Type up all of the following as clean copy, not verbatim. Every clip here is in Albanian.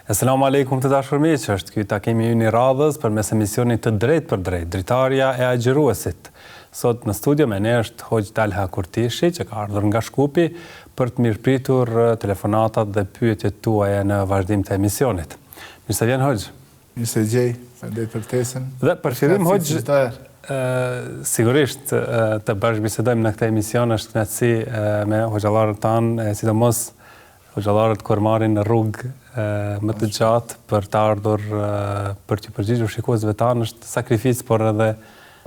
Asalamu alaikum të dashur miq, është ky takimi ynë i radhës përmes emisionit të Drejt për Drejt, Dritarja e Agjëruesit. Sot në studio me ne është Hoxh Talha Kurtishi, që ka ardhur nga Shkupi për të mirëpritur telefonatat dhe pyetjet tuaja në vazhdim të emisionit. Mirë se vjen Hoxh. Mirë se gjej, faleminderit për ftesën. Dhe për fillim Hoxh, sigurisht të bashkëbisedojmë në këtë emision është kënaqësi me hoxhallarët tanë, sidomos hoxhallarët kur marrin në rrugë më të gjatë për të ardhur për të përgjigjur shikuesve tanë, është sakrificë, por edhe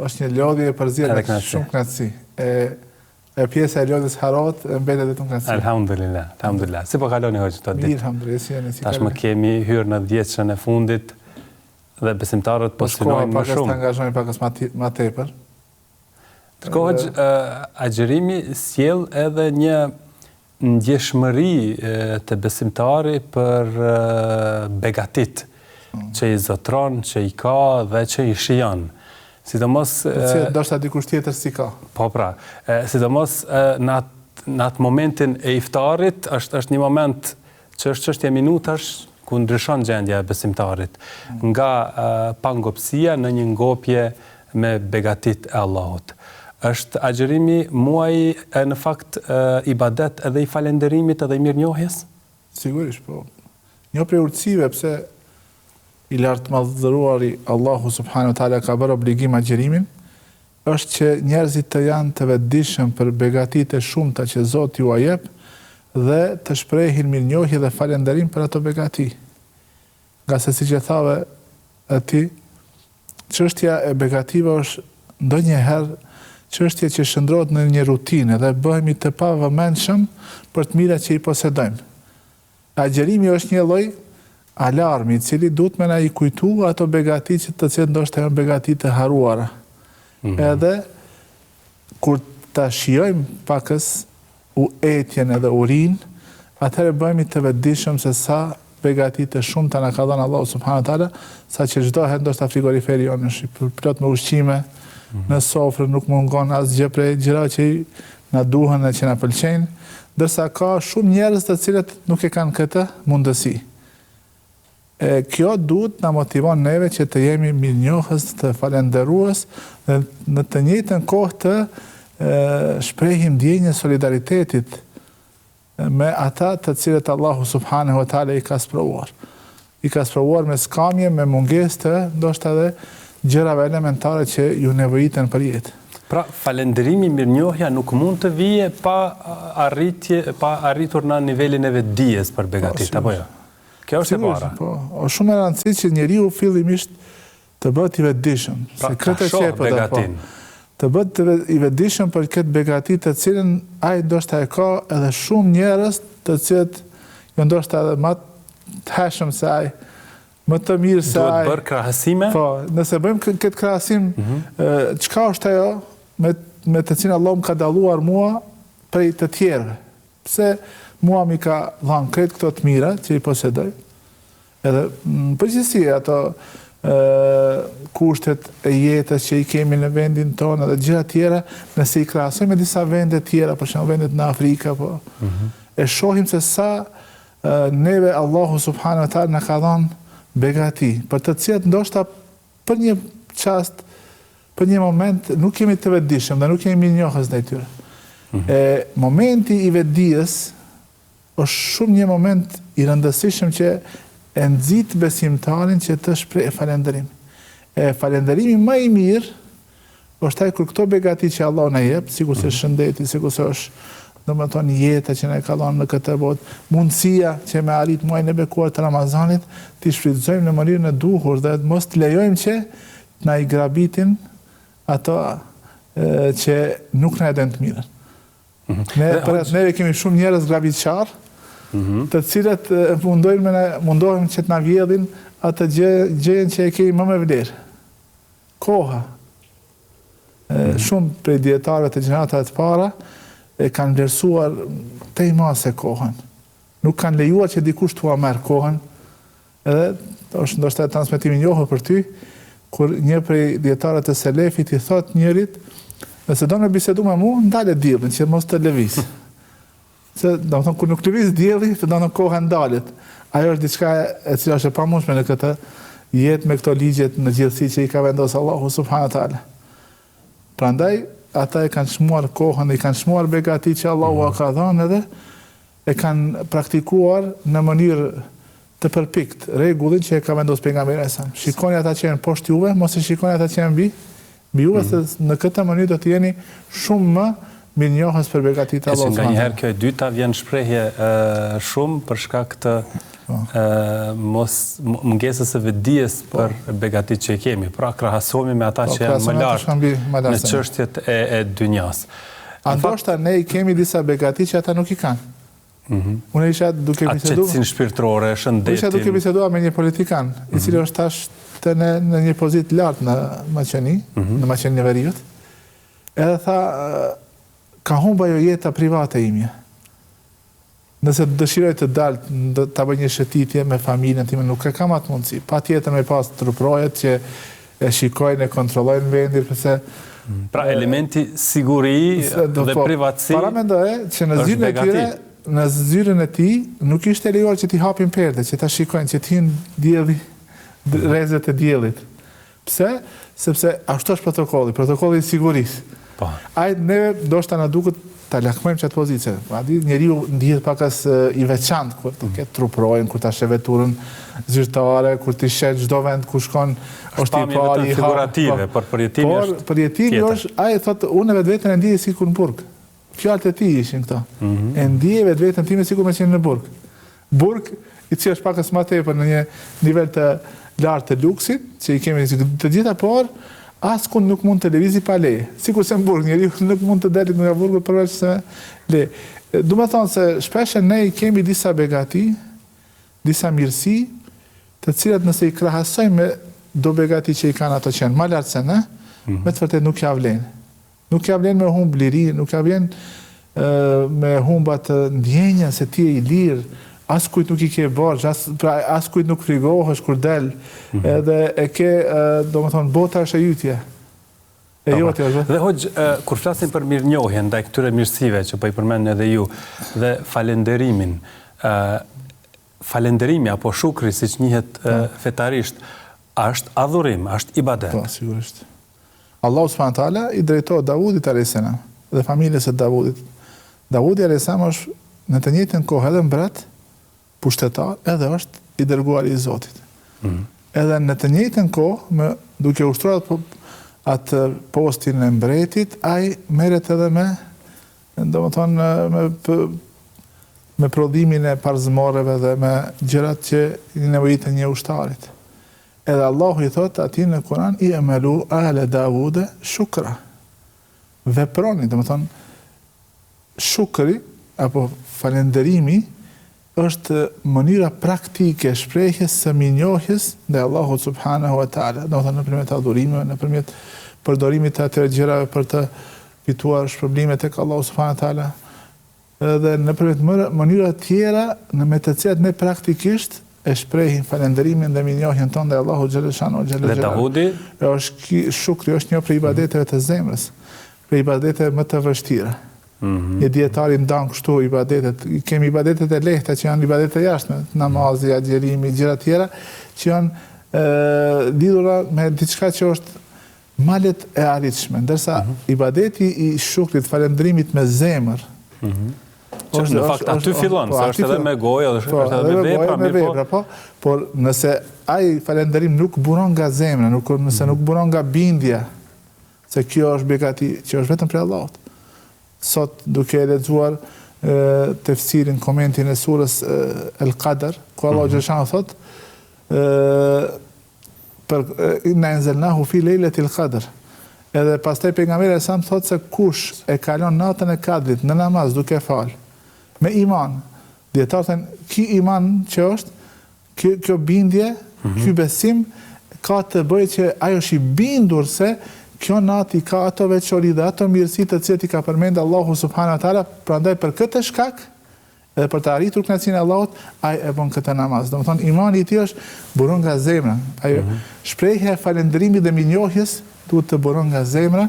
është një lodhje e përzierë shumë kënaqësi. E pjesa e lodhjes harrohet, mbetet vetëm kënaqësi. Alhamdulillah, alhamdulillah. Si po kaloni Hoxh këto ditë? Mirë, alhamdulillah. Tashmë kemi hyrë në 10-shën e fundit dhe besimtarët po synojnë më shumë. Të angazhojnë pakës më tepër. Ndërkohë Hoxh, agjërimi sjell edhe një ndjeshmëri të besimtari për begatit që i zotron, që i ka dhe që i shijon. Sidomos ndoshta dikush tjetër si ka. Po pra, sidomos në atë momentin e iftarit është një moment që është çështje minutash ku ndryshon gjendja e besimtarit nga pangopsia në një ngopje me begatit e Allahut. Është agjërimi muaji në fakt ibadet edhe i falënderimit edhe i mirënjohjes? Sigurisht, po. Një prej urtësive pse i lartëmadhëruari Allahu subhanahu wa taala ka bërë obligim agjërimin, është që njerëzit të janë të vetëdijshëm për begatitë e shumta që Zoti ju jep dhe të shprehin mirënjohje dhe falënderim për ato begati. Nga se siç e thave ti, çështja e begative është ndonjëherë çështje që shndrohet në një rutinë dhe bëhemi të pavëmendshëm për të mirat që i posedojmë. Agjërimi është një lloj alarmi i cili duhet me na i kujtu ato begati që të cilat ndoshta janë begati të harruara. Edhe kur ta shijojmë pakës etjen edhe urin, atëherë bëhemi të vetëdijshëm se sa begati të shumta na ka dhënë Allahu subhanahu wa taala, saqë çdo herë ndoshta frigoriferi jonë është plot me ushqime. Në sofrë nuk mungon asgjë prej gjërave që na duhen dhe që na pëlqejnë, ndërsa ka shumë njerëz të cilët nuk e kanë këtë mundësi. Kjo duhet na motivon neve që të jemi mirënjohës, të falënderues dhe në të njëjtën kohë të shprehim ndjenjën e solidaritetit me ata të cilët Allahu subhanahu wa taala i ka sprovuar. I ka sprovuar me skamje, me mungesë të ndoshta edhe gjërave elementare që ju nevojiten për jetë. Pra, falënderimi, mirënjohja nuk mund të vije pa arritur në nivelin e vetëdijes për begatit, apo jo? Kjo është e para. Po, është shumë e rëndësishme që njeriu fillimisht të bëhet i vetëdijshëm, pra, se këtë shoh begatin. Të bëhet i vetëdijshëm për këtë begati të cilën ai ndoshta e ka edhe shumë njerëz të cilët jo ndoshta edhe më të hershëm se ai, më të mirë se ai. Duhet bërë krahasime? Po, nëse bëjmë këtë krahasim, çka është ajo me të cilën Allah më ka dalluar mua prej të tjerëve? Pse mua mi ka dhënë krejt këto të mira që i posedoj? Edhe në përgjithësi ato kushtet e jetës që i kemi në vendin tonë dhe gjëra tjera, nëse i krahasojmë me disa vende tjera, për shembull vendet në Afrika, po e shohim se sa neve Allahu subhanahu wa taala na ka dhënë begati, për të cilat ndoshta për një çast, për një moment nuk kemi të vetëdijshëm dhe nuk kemi mirënjohës ndaj tyre. Momenti i vetëdijes është shumë një moment i rëndësishëm që e nxit besimtarin që të shprehë falënderim. Falënderimi më i mirë është ai kur këto begati që Allah na jep, sikurse shëndeti, sikurse është domethënë jeta që na ka dhënë në këtë botë, mundësia që me arrit muajin e bekuar të Ramazanit, t'i shfrytëzojmë në mënyrën e duhur dhe mos të lejojmë që na i grabitin ato që nuk na e den të mirën. Neve kemi shumë njerëz grabitçar, të cilët mundohemi që të na vjedhin atë gjën që e kemi më me vlerë. Koha. Shumë prej dietarëve të gjeneratave të para e kanë vlerësuar tej mase kohën. Nuk kanë lejuar që dikush t'ua merr kohën, edhe është ndoshta transmetimi i njohur për ty, kur një prej dietarëve të selefit i thot njërit, nëse do me bisedu me mu, ndale diellin, që mos të lëviz. Se, do të thonë, kur nuk lëviz dielli, do në koha ndalet. Ajo është diçka e cila është e pamundshme në këtë jetë me këto ligjet në gjithësi që i ka vendosur Allahu subhanahu wa taala. Prandaj, ata e kanë shmuar kohën, i kanë shmuar begati që Allahu ka dhënë edhe e kanë praktikuar në mënyrë të përpikt rregullin që e ka vendosur pejgamberi sa. Shikoni ata që janë poshtë juve, mos e shikoni ata që janë mbi juve, se në këtë mënyrë do të jeni shumë më mirënjohës për begatitë e Allahut. Nga njëherë kjo e dyta vjen shprehje shumë për shkak të mungesës së vetdijes për begatitë që kemi. Pra krahasohemi me ata që janë më lart në çështjet e dynjas. Ndoshta ne i kemi disa begati që ata nuk i kanë. Unë isha duke biseduar. Qetësinë shpirtërore, shëndetin. Isha duke biseduar me një politikan, i cili është tash në një pozitë lartë në Maqedoni, në Maqedoninë e Veriut. Edhe tha, ka humba jo jeta private imje. Nëse dëshiroj të dalë, ta bëj një shëtitje me familjen time, nuk e kam atë mundësi. Patjetër me pas truprojet që e shikojnë, e kontrollojnë vendin, përse pra elementi siguri dhe privatësi. Para mendoj që në zyrën e tij nuk ishte lejuar që t'i hapin perde, që ta shikojnë, që t'hin dielli, rrezet e diellit. Pse? Sepse ashtu është protokolli i sigurisë. Ai neve ndoshta na duket ta lakmojmë çat pozicion. Njeriu ndihet pakas i veçantë kur të ketë truprojën, kur ta sheh veturën zyrtare, kur ti sheh çdo vend ku shkon, është i pari figurative, por përjetimi është. Por përjetimi është, ai thotë unë vetveten e ndjej sikur në burg. Fjalët e tij ishin këto. E ndjej vetveten time sikur më qenë në burg. Burg i cili është pakas më tepër në një nivel të lartë të luksit, që i kemi të gjitha, por askund nuk mund të lëvizi pa leje. Sikur se në burg, njeriu nuk mund të dalit nga burgu përveç se leje. Du me thonë se shpeshe ne kemi disa begati, disa mirësi, të cilat nëse i krahasojmë me do begati që i kanë ato që janë ma lartë se ne, me të vërtet nuk ja vlen. Nuk ja vlen me humb liri, nuk ja vlen me humbat ndjenja se ti e i lirë, as kujt nuk i ke borxh, as kujt nuk frigohesh kur del, edhe e ke, domethënë, bota është e ytje. E jote është. Dhe hoxh, kur flasim për mirënjohjen ndaj këtyre mirësive që po i përmendni edhe ju, dhe falenderimin, falenderimi apo shukri, siç njihet fetarisht, është adhurim, është ibadet. Po, sigurisht. Allahu subhanahu wa taala i drejtoi Davudit alayhis salam dhe familjes së Davudit. Davudi alayhis salam është në të njëjtën kohë edhe mbret, pushtetar, edhe është i dërguar i Zotit. Edhe në të njëjtën kohë, duke ushtruar atë postin e mbretit, ai merret edhe me prodhimin e parzëmorreve dhe me gjërat që i nevojitën një ushtarit. Edhe Allahu i thot atij në Kur'an, i amalu ala Davude shukra. Veproni, shukri apo falenderimi është mënyra praktike shprehjes së mirënjohjes ndaj Allahut subhanahu wa taala, nëpërmjet adhurimeve, nëpërmjet përdorimit të atyre gjërave për të fituar shpërblime tek Allahu subhanahu wa taala, dhe nëpërmjet mënyra tjera me të cilat ne praktikisht e shprehin falenderimin dhe mirënjohjen tonë ndaj Allahut xhaleshanu xhaleshanu. Dhe Davudi shukri është një prej ibadeteve të zemrës, prej ibadeteve më të vështira. Një dietari ndan kështu ibadetet, kemi ibadetet e lehta që janë ibadetet e jashtme, namazi, agjerimi, gjëra tjera që janë lidhura me diçka që është malet e arritshme, ndërsa ibadeti i shukrit, falendrimit me zemër, që në fakt aty fillon, se është edhe me gojë, është edhe me vepra, por nëse ai falendrim nuk buron nga zemra, nëse nuk buron nga bindja, se kjo është begati që është vetëm prej Allahut. Sot duke lexuar tefsirin, komentin e surës El-Qadr, ku Allahu xhaleshanu thot inna anzalnahu fi lejletil qadr. Edhe pastaj pejgamberi sa thot se kush e kalon natën e Kadrit në namaz duke fal me iman, dietarët thënë ky iman që është kjo bindje, ky besim ka të bëjë që ajo është i bindur se kjo natë i ka ato veçori dhe ato mirësi të cilat i ka përmendë Allahu subhanahu wa taala, prandaj për këtë shkak edhe për të arritur kënaqësinë e Allahut, ai e bën këtë namaz. Domethënë imani i tij është buron nga zemra. Ajo shprehja e falënderimit dhe mirënjohjes duhet të buron nga zemra,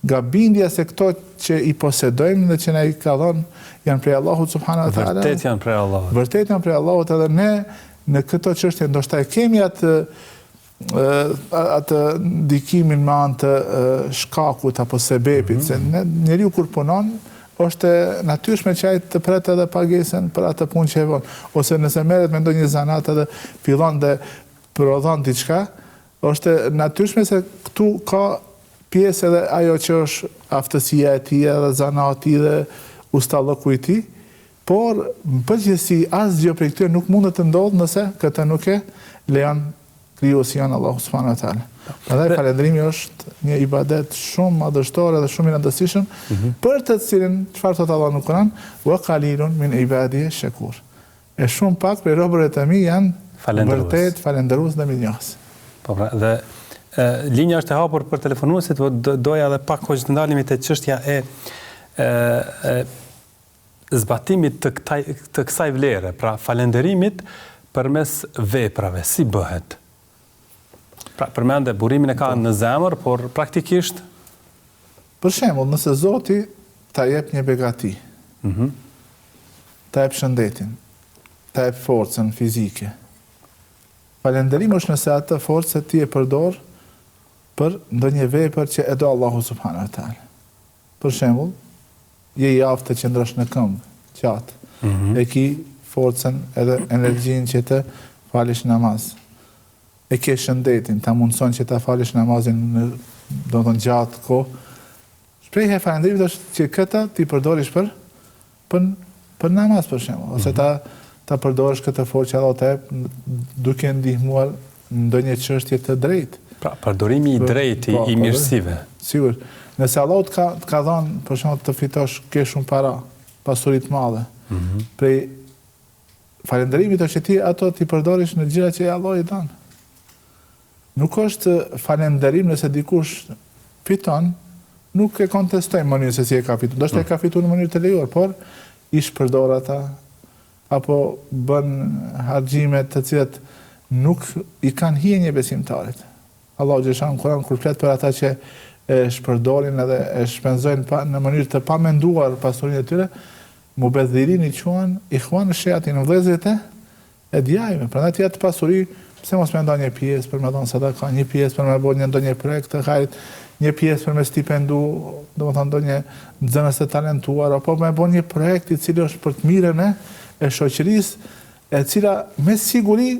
nga bindja se këto që i posedojmë dhe që na i ka dhënë janë prej Allahut subhanahu wa taala. Vërtet janë prej Allahut. Vërtet janë prej Allahut, edhe ne në këto çështje ndoshta e kemi atë ndikimin me anë të shkakut apo sebepit, se njeriu kur punon është natyrshme që ai të pret edhe pagesën për atë punë që e bën, ose nëse merret me ndonjë zanat edhe fillon dhe prodhon diçka, është natyrshme se këtu ka pjesë edhe ajo që është aftësia e tij edhe zanati dhe ustallëku i tij, por në përgjithësi asgjë prej këtyre nuk mund të ndodhë nëse këtë nuk e lejon krijuesi janë Allahu subhanahu wa taala. Prandaj falëndrimi është një ibadet shumë madhështor dhe shumë i rëndësishëm, për të cilin çfarë thot Allahu në Kur'an, wa qalilun min ibadiy shakur. E shumë pak prej robërve të mi janë vërtet falëndërues dhe mirënjohës. Po pra, dhe linja është e hapur për telefonuesit, po doja edhe pak kohë të ndalemi te çështja e zbatimit të kësaj vlere, pra falënderimit përmes veprave, si bëhet? Pra, përmende burimin e ka në zemër, por praktikisht? Për shembull, nëse Zoti ta jep një begati, ta jep shëndetin, ta jep forcën fizike, falënderimi është nëse atë forcë ti e përdor për ndonjë vepër që e do Allahu subhanahu wa taala. Për shembull, je i aftë të qëndrosh në këmbë, qatë, e ki forcën edhe energjinë që të falish namaz. E ke shëndetin, ta mundson që ta falish namazin në domethënë gjatë kohë. Shprehja e falënderimit është që këtë ti përdorish për namaz për shembull, ose ta përdorish këtë forcë që Allah të jep duke ndihmuar në ndonjë çështje të drejtë. Pra, përdorimi i drejtë i mirësive. Sigur. Nëse Allah të ka dhënë për shembull të fitosh ke shumë para, pasuri të madhe. Prej falënderimit është që ti ato ti përdorish në gjëra që Allah i dhan. Nuk është falënderim nëse dikush fiton, nuk e kontestojmë mënyrën se si e ka fituar. Do të e ka fituar në mënyrë të lejuar, por i shpërdor ata apo bën harxhime të cilat nuk i kanë hije një besimtarit. Allahu xhashan Kur'an kur flet për ata që e shpërdorin edhe e shpenzojnë në mënyrë të pamenduar pasurinë e tyre, mubedhirin i quhen ikhwan shayatin, vëllezërit e djajme. Prandaj atë pasuri pse mos më ndonjë pjesë për më dhënë sadaka, një pjesë për më bënë ndonjë projekt të hajrit, një pjesë për më stipendu, domethënë ndonjë nxënës të talentuar, apo më bënë një projekt i cili është për të mirën e shoqërisë, e cila me siguri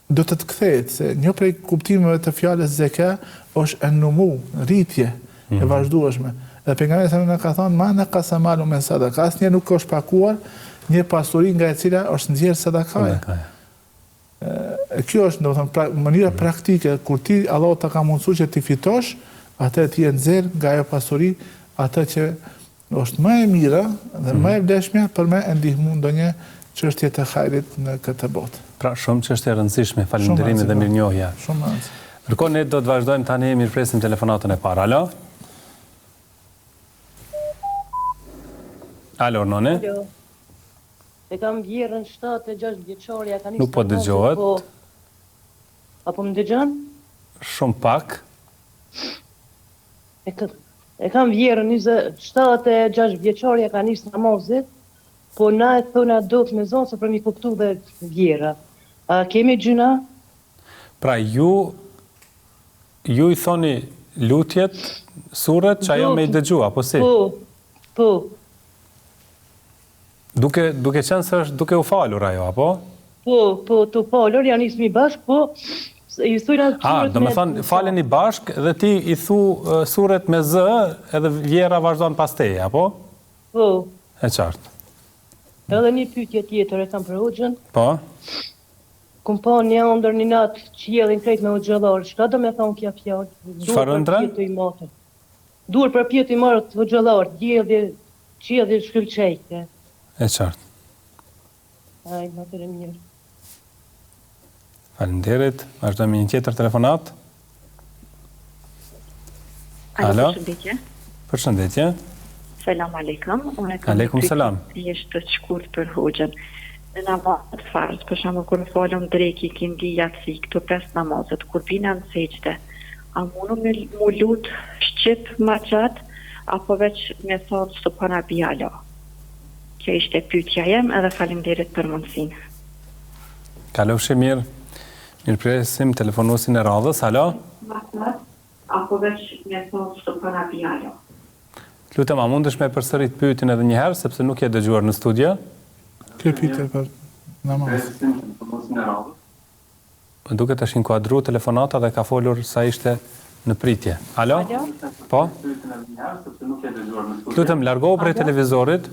do të kthehet, se një prej kuptimeve të fjalës zeka është numu, rritje e vazhdueshme. Dhe pejgamberi sa na ka thënë, "Ma naqasa malu min sadaka", asnjë nuk ka shpakuar një pasuri nga e cila është nxjerr sadakaja. Kjo është domethënë mënyra praktike kur ti Allahu ta ka mundsuar që ti fitosh, atë ti e nxjerr nga ajo pasuri atë që është më e mira dhe më e vlefshme për me ndihmu ndonjë çështje të hajrit në këtë botë. Pra shumë çështje e rëndësishme, falënderimi dhe mirënjohja. Shumë rëndësishme. Ndërkohë ne do të vazhdojmë tani, mirëpresim telefonatën e parë. Alo? Alo, none? Alo. E kam vjerën 7-6 vjeçorja, ka nisë. Nuk po dëgjohet. Apo më dëgjon? Shumë pak. E kam vjerën 7-6 vjeçorja, ka nisë namazit, po na e thona do të me zonë se për mi kuptu dhe vjera. A kemi gjuna? Pra ju i thoni lutjet, surret që ajo me i dëgju, apo si? Po. Duke qenë se është duke u falur ajo, apo? Po, të falur, janë ismi bashkë, po i thujna surret do me thonë, faleni bashkë dhe ti i thu surret me zë edhe vjera vazhdojnë pas teje, apo? Po. E qartë. Edhe një pyetje tjetër e kam për Hoxhën. Po? Kum pa një ndër një natë qiellin krejt me hoxhallar, çka do me thonë kja fjalë? Çfarë ëndra? Duhet për pjetë i marrë të hoxhallar, qiellin shkëlqejke. E qartë. Ai, më të mirë. Faleminderit. Vazhdojmë një tjetër telefonat. Alo? Përshëndetje. Përshëndetje. Selam aleikum. Unë kam Aleikum selam. Jeshtë të shkurt për hoxhën. Në namazet farz, për shembull kur folëm dreki, kindi, yatsi, këto 5 namazet, kur bina në sejdë, a mundu mu lut shqip ma gjatë, apo veç me thonë subhanallahu. Kjo ishte pyetja jem edhe faleminderit për mundësinë. Kalofshi mirë. Mirëpresim telefonuesin e radhës. Alo? Apo veç me thonë subhanallahu. Lutem, a mundesh me përsërit pyetjen edhe një herë sepse nuk e dëgjuar në studio? Kjo pyetje për namaz. Më duket është inkuadru telefonata dhe ka folur sa ishte në pritje. Alo? Po? Lutem, largohu prej televizorit.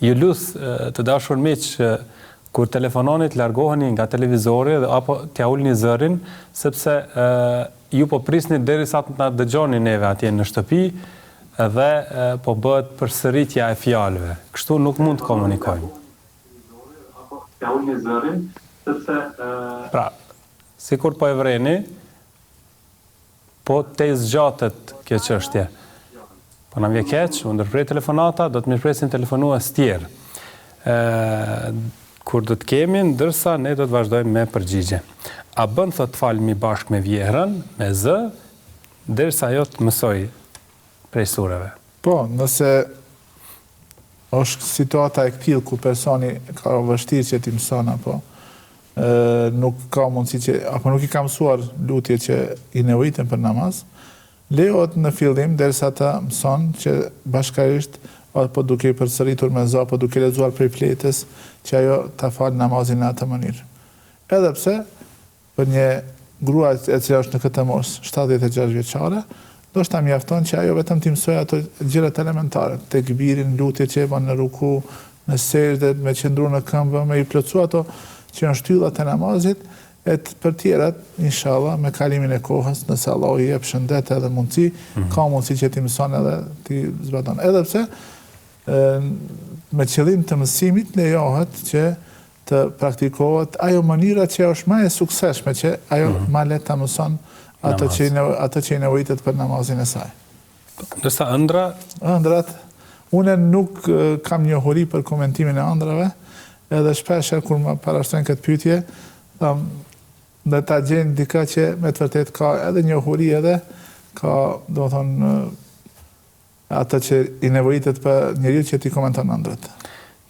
Ju lusë të dashur miq, kur telefononit largoheni nga televizori apo t'ja ulni zërin, sepse ju po prisni derisa të na dëgjoni neve atje në shtëpi dhe po bëhet përsëritja e fjalëve. Kështu nuk mund të komunikojmë. T'ja ulni zërin, sepse pra, sikur po e vreni, po te zgjatet kjo çështje. Po na vjen keq, u ndërprej telefonata, do të mirëpresim telefonues tjerë. Kur do të kemi, ndërsa ne do të vazhdojmë me përgjigje. A bën thot falmi bashkë me vjerën, me zë, derisa ajo të mësoj prej sureve. Po, nëse është situata e këtillë ku personi ka vështirë që t'i mëson apo nuk ka mundësi që apo nuk i ka mësuar lutje që i nevojiten për namaz, lejohet në fillim derisa ta mëson që bashkërisht apo duke i përsëritur me zë, apo duke lexuar prej fletës që ajo ta fal namazin në atë mënyrë. Edhe pse për një grua e cila është në këtë moshë 76 vjeçare, do shta mjafton që ajo vetëm t'i mësoj ato gjërat elementare, tekbirin, lutje që e bën në ruku, në sejdë, me qëndru në këmbë, me i plotësu ato që janë shtyllat e namazit, e për tjerat, inshallah, me kalimin e kohës, nëse Allah i jep shëndet edhe mundësi, ka mundësi që ti mëson edhe ti zbaton. Edhe pse, me qëllim të mësimit lejohet që të praktikohet ajo mënyra që është më e suksesshme, që ajo më lehtë ta mëson atë që i nevojitet për namazin e saj. Ndërsa ëndrat, unë nuk kam njohuri për komentimin e ëndrave, edhe shpesh kur më parashtrojnë këtë pyetje, dhe ta gjenë dika që me të vërtet ka edhe njohuri edhe ka, do të thonë, atë që i nevojitet për njeriu që ti komenton ëndrat.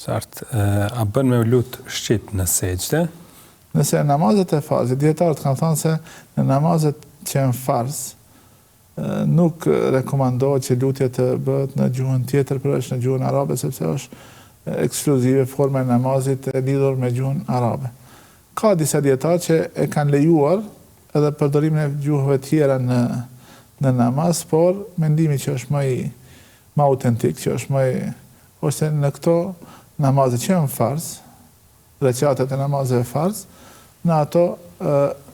Qartë, a bën me lut shqip në sejdë? Nëse namazet e farzit, dietarët kanë thënë se në namazet që janë farz, nuk rekomandohet që lutja të bëhet në gjuhën tjetër përveç në gjuhën arabe, sepse është ekskluzive forma e namazit e lidhur me gjuhën arabe. Ka disa dietarë që e kanë lejuar edhe përdorimin e gjuhëve tjera në namaz, por mendimi që është më autentik, që është ose në këto namazet që janë farz, recitat e namazeve farz, në ato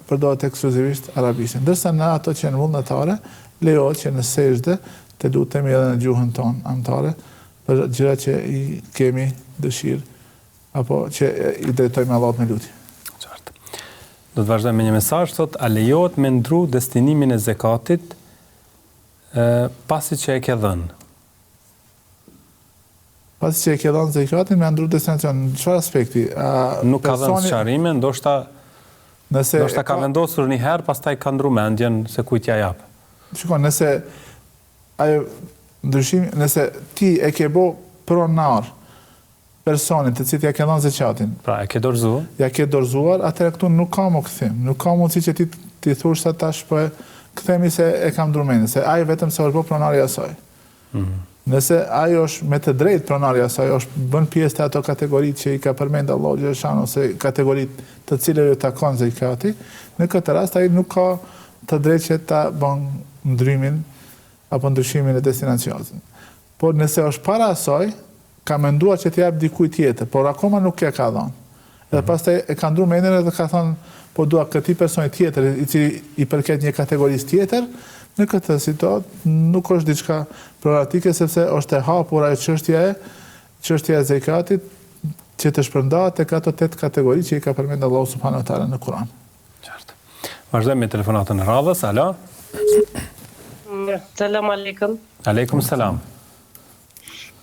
përdoret ekskluzivisht arabisht. Ndërsa në ato që janë vullnetare, lejohet që në sejdë të lutemi edhe në gjuhën tonë anëtare për gjëra që i kemi dëshirë apo që i drejtojmë Allahut me lutje. Qartë. Do të vazhdojmë me një mesazh, thotë, a lejohet me ndru destinimin e zekatit pasi që e ke dhënë? Pasi që e ke dhënë zekatin, me ndru destinacion, në çfarë aspekti? Nuk ka dhënë sqarime, ndoshta ka vendosur një herë, pastaj ka ndru mendjen se kujt ja jap. Shikon, nëse nëse ti e ke bo pronar personit të cilit ja ke dhënë zekatin. Pra, e ke dorëzuar? Ja ke dorëzuar, atëherë këtu nuk ka më kthim. Nuk ka mundësi që ti thosh se tash po kthemi se e kam ndrumendin, se ai vetëm se është bo pronari i asaj. Nëse ai është me të drejtë pronari i asaj, është bën pjesë të ato kategoritë që i ka përmend Allahu xhaleshano, ose kategoritë të cilave ju takon zekati, në këtë rast ai nuk ka të drejtë që ta bën ndrymin apo ndryshimin e destinacionit. Por nëse është para asaj, ka menduar që t'i jap dikujt tjetër, por akoma nuk e ka dhënë. Edhe pastaj e ka ndruar mendjen dhe ka thënë, po dua këtij personi tjetër, i cili i përket një kategorisë tjetër, në këtë situatë nuk është diçka problematike, sepse është e hapur ajo çështja e zekatit që të shpërndahet tek ato 8 kategori që i ka përmendur Allahu subhanahu wa taala në Kur'an. Qartë. Vazhdojmë me telefonatën e radhës. Alo? Selam aleikum. Aleikum selam.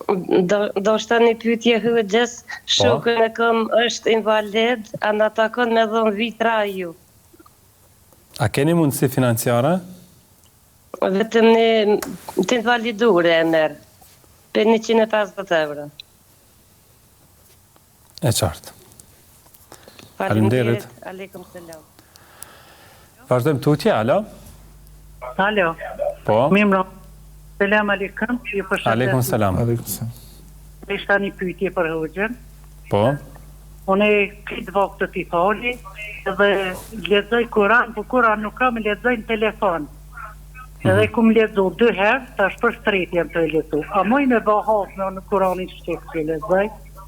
Do shta një pyetje hëgjës, shokën e këm është invalid, a në takon me dhënë vitra ju. A keni mundësi financiare? Vetëm një të invalidure e merë, për 150 euro. E qartë. Faleminderit. Aleikum selam. Vazhdojmë tutje, alo? Alo. Po? Mimro. Selam aleikum. Aleikum selam. Ishta një pyetje për hoxhën. Po? Unë këtë vaktë t'i fali dhe lexoj Kur'an, po Kur'an nuk kam lexoj në telefon. Edhe kum lexu 2 herë, tash për shtret jam të lexu. A moj me bahas në Kur'anin shqip që lexoj?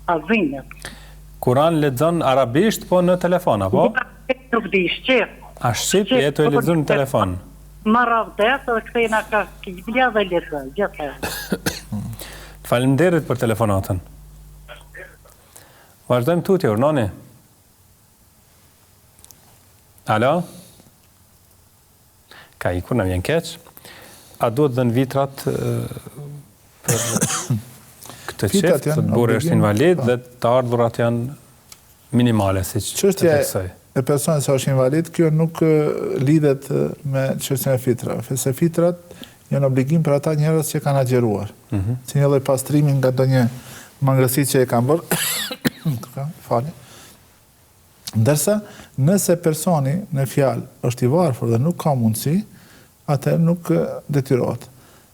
A zinë? Kur'an lexon arabisht, po në telefon, apo? Nuk di shqip. A shqip e të lexon në telefon? Marra vdes dhe kthejna ka Biblia dhe lexoj, gjithë. Faleminderit për telefonatën. Vazhdojmë tutje, urnoni. Alo? Ka ikur, në vjen keq. A duhet dhe në vitrat për këtë qift, të burri është invalid dhe të ardhurat janë minimale, si që të teksoj. E personit sa është invalid, kjo nuk lidhet me çështjen e fitrave, se fitrat janë obligim për ata njerëz që kanë agjeruar. Si një lloj pastrimi nga ndonjë mangësi që e kanë bërë. Falni. Ndërsa, nëse personi në fjalë është i varfër dhe nuk ka mundësi, atëherë nuk detyrohet.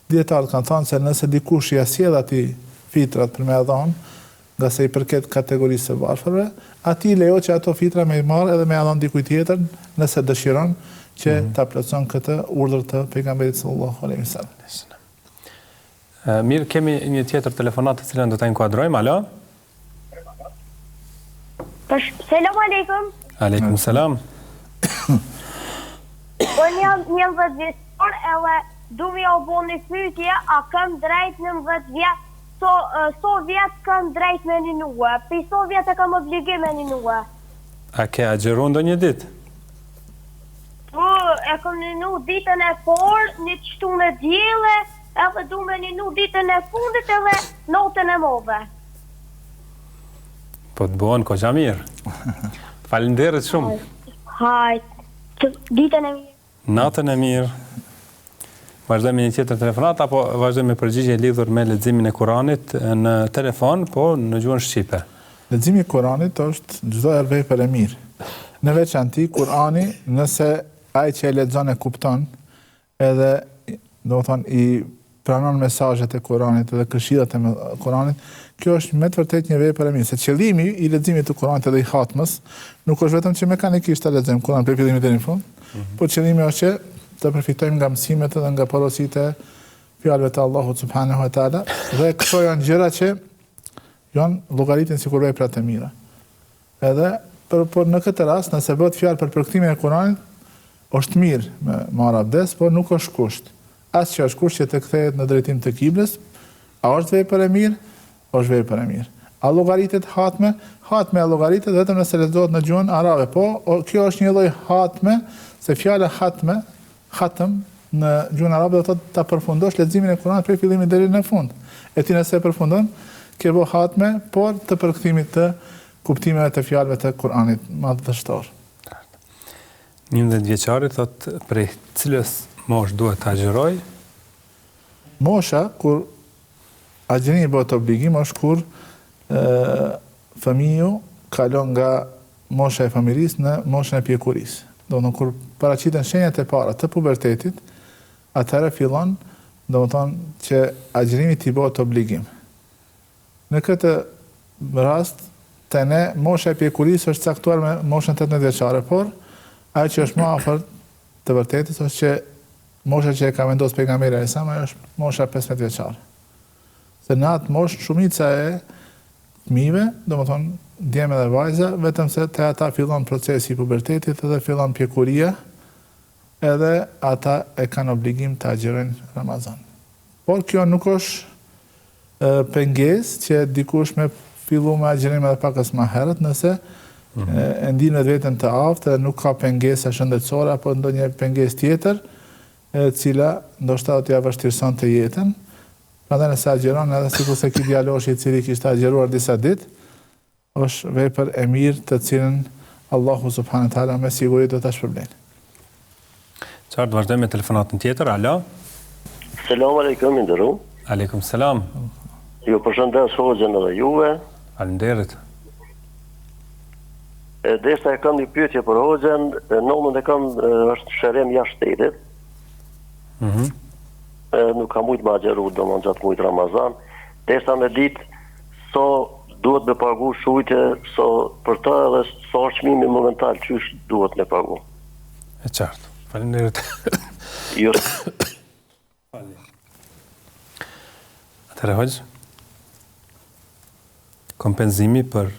Dietarët kanë thënë se nëse dikush ia sjell atij fitrat për me dhënë, nga se i përket kategorisë së varfërve, ati lejo që ato fitra me i marë edhe me adhon dikuj tjetër nëse dëshiron që ta plotëson këtë urdhër të pejgamberit sallallahu alaihi wasallam. Mirë, kemi një tjetër telefonat të cilën do ta inkuadrojmë. Alo? Selam aleikum. Aleikum selam. Unë jam 11 vjeçar edhe du mi o bo një pyetje, a kam drejt 19 vjetë? So vjetë kam drejt me një nuë, për so vjetë e kam obligim me një nuë. A ke agjeru ndo një dit? Po, e kam një nuë ditën e forë, një qëtu në djele, edhe du me një nuë ditën e fundit edhe notën e move. Po të buon ko mirë. Falinderit shumë. Hajt, ditën e mirë. Natën e mirë. Vazhdojmë një tjetër telefonat, apo vazhdojmë me përgjigje lidhur me leximin e Kuranit në telefon, po në gjuhën shqipe? Leximi i Kuranit është çdo herë vepër e mirë. Në veçanti Kurani, nëse ai që e lexon e kupton, edhe domethënë i pranon mesazhet e Kuranit dhe këshillat e Kuranit, kjo është me të vërtetë një vepër e mirë. Se qëllimi i leximit të Kuranit edhe i hatmës nuk është vetëm që mekanikisht ta lexojmë Kur'anin prej fillimit deri në fund, por qëllimi është që të përfitojmë nga mësimet dhe nga porositë e fjalëve të Allahut subhanahu wa taala, dhe këto janë gjëra që janë llogaritin sikur vepra të mira. Edhe por në këtë rast, nëse bëhet fjalë për përkthtimin e Kuranit, është mirë me marrë abdes, por nuk është kusht. As që është kusht që të kthehet në drejtim të kiblës, a është vepër e mirë? Është vepër e mirë. A llogaritet hatme? Hatme a llogaritet vetëm nëse lexohet në gjuhën arabe. Po, kjo është një lloj hatme, se fjala hatme hatëm në gjuhën arabe do të ta përfundosh leximin e Kuranit prej fillimit deri në fund. E ti nëse e përfundon, ke bë hatme, por të përkthimit të kuptimeve të fjalëve të Kuranit madhështor. 11 vjeçari thot prej cilës mosh duhet të agjeroj? Mosha kur agjerimi bëhet obligim është kur fëmiu kalon nga mosha e familjes në moshën e pjekurisë. Domethënë kur paraqiten shenjat e para të pubertetit, atëherë fillon, domethënë që agjerimi t'i bëhet obligim. Në këtë rast, te ne mosha e pjekurisë është caktuar me moshën 18 vjeçare, por ajo që është më afër të vërtetës është që mosha që e ka vendosur pejgamberi alayhis salam është mosha 15 vjeçare. Se në atë moshë shumica e fëmijëve, domethënë djemë dhe vajza, vetëm se te ata fillon procesi i pubertetit dhe fillon pjekuria, edhe ata e kanë obligim të agjerojnë Ramazan. Por kjo nuk është pengesë që dikush me fillu me agjerimin edhe pakës më herët, nëse e ndinë vetën të aftë, nuk ka pengesa shëndetësore apo ndonjë pengesë tjetër, e cila ndoshta do t'ia vështirëson të jetën. Prandaj nëse agjeron, edhe sikur se ky djalosh I cili kishte agjeruar disa ditë, është vepër e mirë të cilën Allahu subhanahu wa taala me siguri do ta shpërblen. Qartë, vazhdojmë me telefonatën tjetër. Alo? Selam aleikum, ndëru. Aleikum selam. Ju përshëndes hoxhën edhe juve. Faleminderit. Deshta e kam një pyetje për hoxhën, nomën e kam është shërem jashtë shtetit. Nuk kam mujt me agjeru, domon gjatë mujt Ramazan. Deshta me ditë so duhet me pagu shujtje, so për ta edhe so çmimi momental çysh duhet me pagu. E qartë. Faleminderit. Jo. Atëherë hoxh, kompenzimi për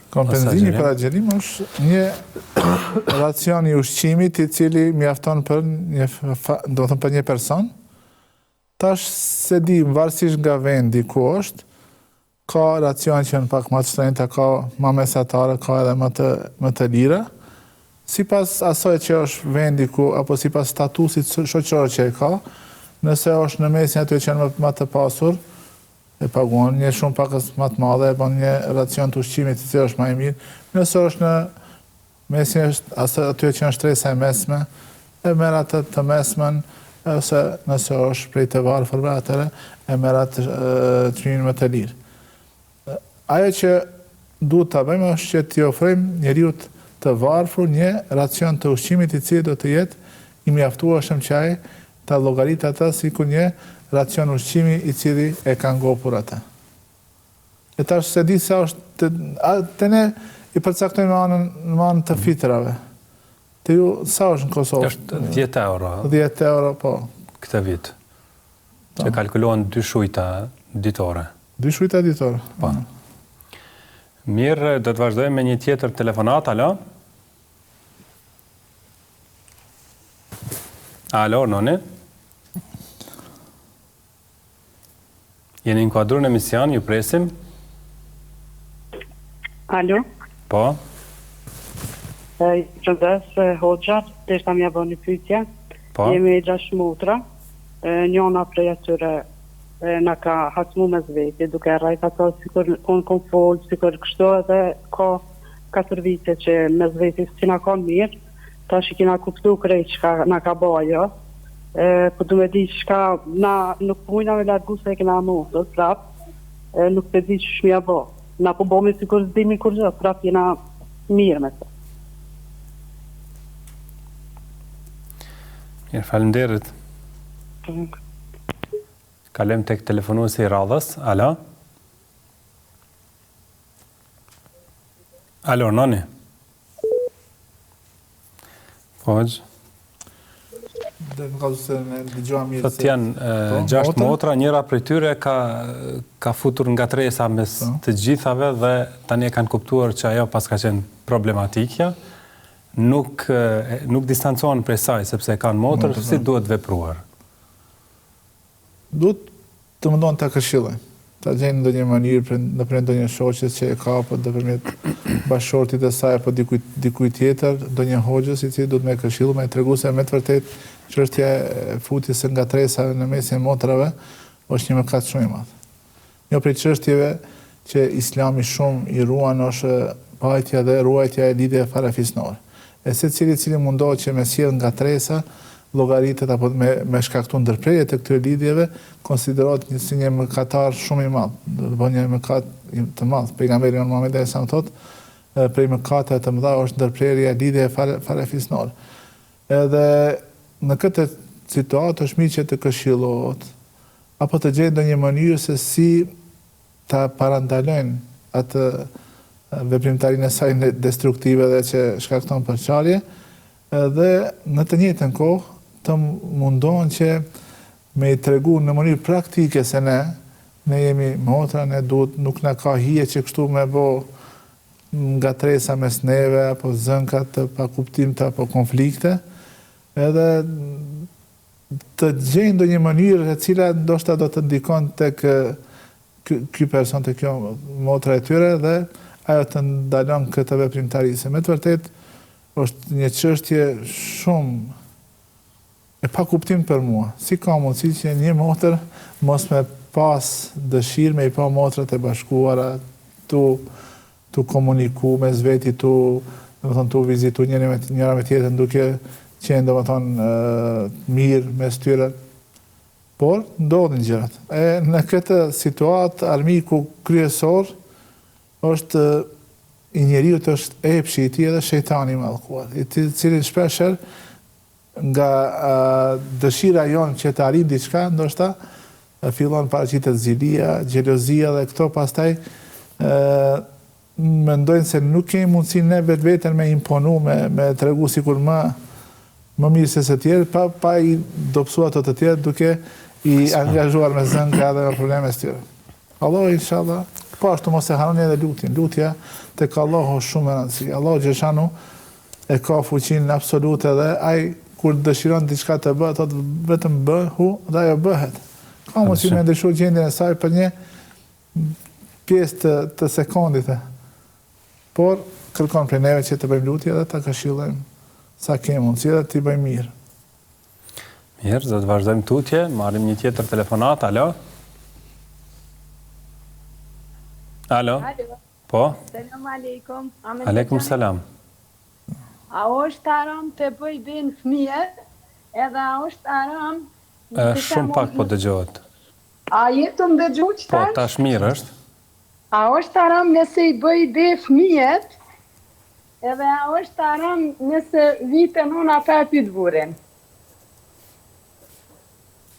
agjerim është një racion I ushqimit I cili mjafton për një person. Tash se di, varësisht nga vendi ku është, ka racion që në pak më të shtrenjta, ka më mesatare, ka edhe më të lira. Sipas asaj që është vendi ku, apo sipas statusit shoqëror që e ka, nëse është në mesin aty që janë më të pasur, e paguon një shumë pakës më të madhe, e bën një racion të ushqimit I cili është më I mirë. Nëse është në mesin aty që është shtresa e mesme, e merr atë të mesmen, ose nëse është prej të varfërve, atëre e merr atë çmimin më të lirë. Ajo që duhet ta bëjmë është që t'i ofrojmë njeriu të varfër një racion të ushqimit I cili do të jetë I mjaftueshëm që ai ta llogarit atë sikur një racion ushqimi I cili e ka ngopur atë. E tash se di sa është të ne I përcaktojmë në anën të fitrave. Të ju, sa është në Kosovë? Është 10 euro. 10 euro, po. Këtë vit. Që kalkulohen 2 shujta ditore. 2 shujta ditore. Po. Mirë, do të vazhdojmë me një tjetër telefonat, alo? Alo, noni? Jeni inkuadruar në emision, ju presim. Alo? Po. Përshëndes, hoxhat, deshta mja bën një pyetje. Po. Jemi 6 motra, njëna prej atyre na ka hasmu me zveti, duke rrajt ato sikur unë kom folë, sikur kështu edhe ka 4 vite që me zveti si na ka mirë, tash I kina kuptu krejt çka na ka bajo, po du me di çka na nuk mujna me largu se e kina motot, prap, nuk të di që shmija bo. Na po bomi sikur zdimi kur gjë, prap jena mirë me të. Mirë, faleminderit. Kalem tek telefonuesi I radhës. Alo? Alo, noni? Hoxh? Dhe më kazu se në dëgjua mirë. Thot janë 6 motra, njëra prej tyre ka futur nga tresa mes të gjithave dhe tani e kanë kuptuar që ajo pas ka qenë problematikja, nuk distancohen prej saj sepse kanë motër, si duhet vepruar? Duhet të mundon të këshillojnë. Ta gjenë ndonjë mënyrë nëpër ndonjë shoqes që e ka, apo nëpërmjet bashkëshortit e saj, apo dikujt tjetër, ndonjë hoxhës I cili duhet me këshillu, me tregu se me të vërtet çështja e futjes nga tresa në mesin e motrave është një mëkat shumë I madh. Një prej çështjeve që Islami shumë I ruan është pajtja dhe ruajtja e lidhjeve parafisnore. E secili I cili mundohet që me sjell nga tresa llogaritet apo me shkaktu ndërprerje të këtyre lidhjeve, konsiderohet si një mëkatar shumë I madh. Do të bëjë një mëkat të madh. Pejgamberi Muhamedi sa thotë, prej mëkateve të mëdha është ndërprerja e lidhjeve parafisnore. Edhe në këtë situatë është mirë që të këshillohet apo të gjejë ndonjë mënyrë se si ta parandalojnë atë veprimtarinë e saj destruktive dhe që shkakton përçarje, dhe në të njëjtën kohë të mundohen që me I tregu në mënyrë praktike se ne jemi motra, ne duhet, nuk na ka hije që kështu me bo nga tresa mes neve, apo zënkat të pakuptimta apo konflikte, edhe të gjejnë ndonjë mënyrë e cila ndoshta do të ndikon tek ky person, tek kjo motra e tyre, dhe ajo të ndalon këtë veprimtari. Se me të vërtet është një çështje shumë e pa kuptim për mua. Si ka mundësi që një motër mos me pas dëshirë me i pa motrat e bashkuara, tu komuniku me zveti, tu vizitu njëra me tjetën, duke qenë domethënë mirë mes tyre. Por ndodhin gjërat. Në këtë situatë armiku kryesor është i njeriut është epshi i tij dhe shejtani i mallkuar, i cili shpeshher nga dëshira jonë që të arrijë diçka, ndoshta fillon paraqitet zilia, xhelozia dhe këto pastaj mendojnë se nuk kemi mundësi ne vetveten me imponu, me tregu sikur më mirë se të tjerë, pa i dobësuar ato të tjerë duke i angazhuar me zënë ka dhe me probleme së tjere. Allah, inshallah, po ashtu mos e harroni edhe lutjen. Lutja tek Allahu është shumë e rëndësishme. Allahu xhashanu e ka fuqinë absolute dhe ai kur dëshiron diçka të bëhet, thotë vetëm bëhu dhe ajo bëhet. Ka mundësi me ndryshu gjendjen e saj për një pjesë të sekondit. Por kërkon prej neve që të bëjmë lutje dhe ta këshillojmë sa kemi mundësi dhe t'i bëjmë mirë. Mirë, do të vazhdojmë tutje, marrim një tjetër telefonat, alo? Alo? Po? Selam aleikum. Aleikum selam. A është haram të bëj bin fëmijët, edhe a është haram... Shumë pak po dëgjohet. A jetu më dëgju që Po, tash mirë është. A është haram nëse i bëj be fëmijët, edhe a është haram nëse vitën unë apet burin.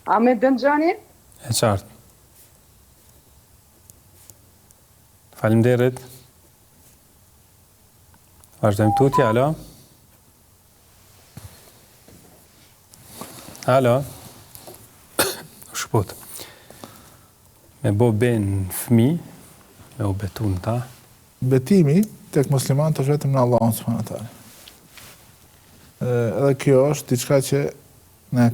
A me dëngjoni? E qartë. Faleminderit. Vazhdojmë tutje, alo? Alo? Shput. Me bo ben fëmi, me u betu në ta. Betimi tek muslimanët është vetëm në Allahun subhanahu wa taala. Edhe kjo është diçka që ne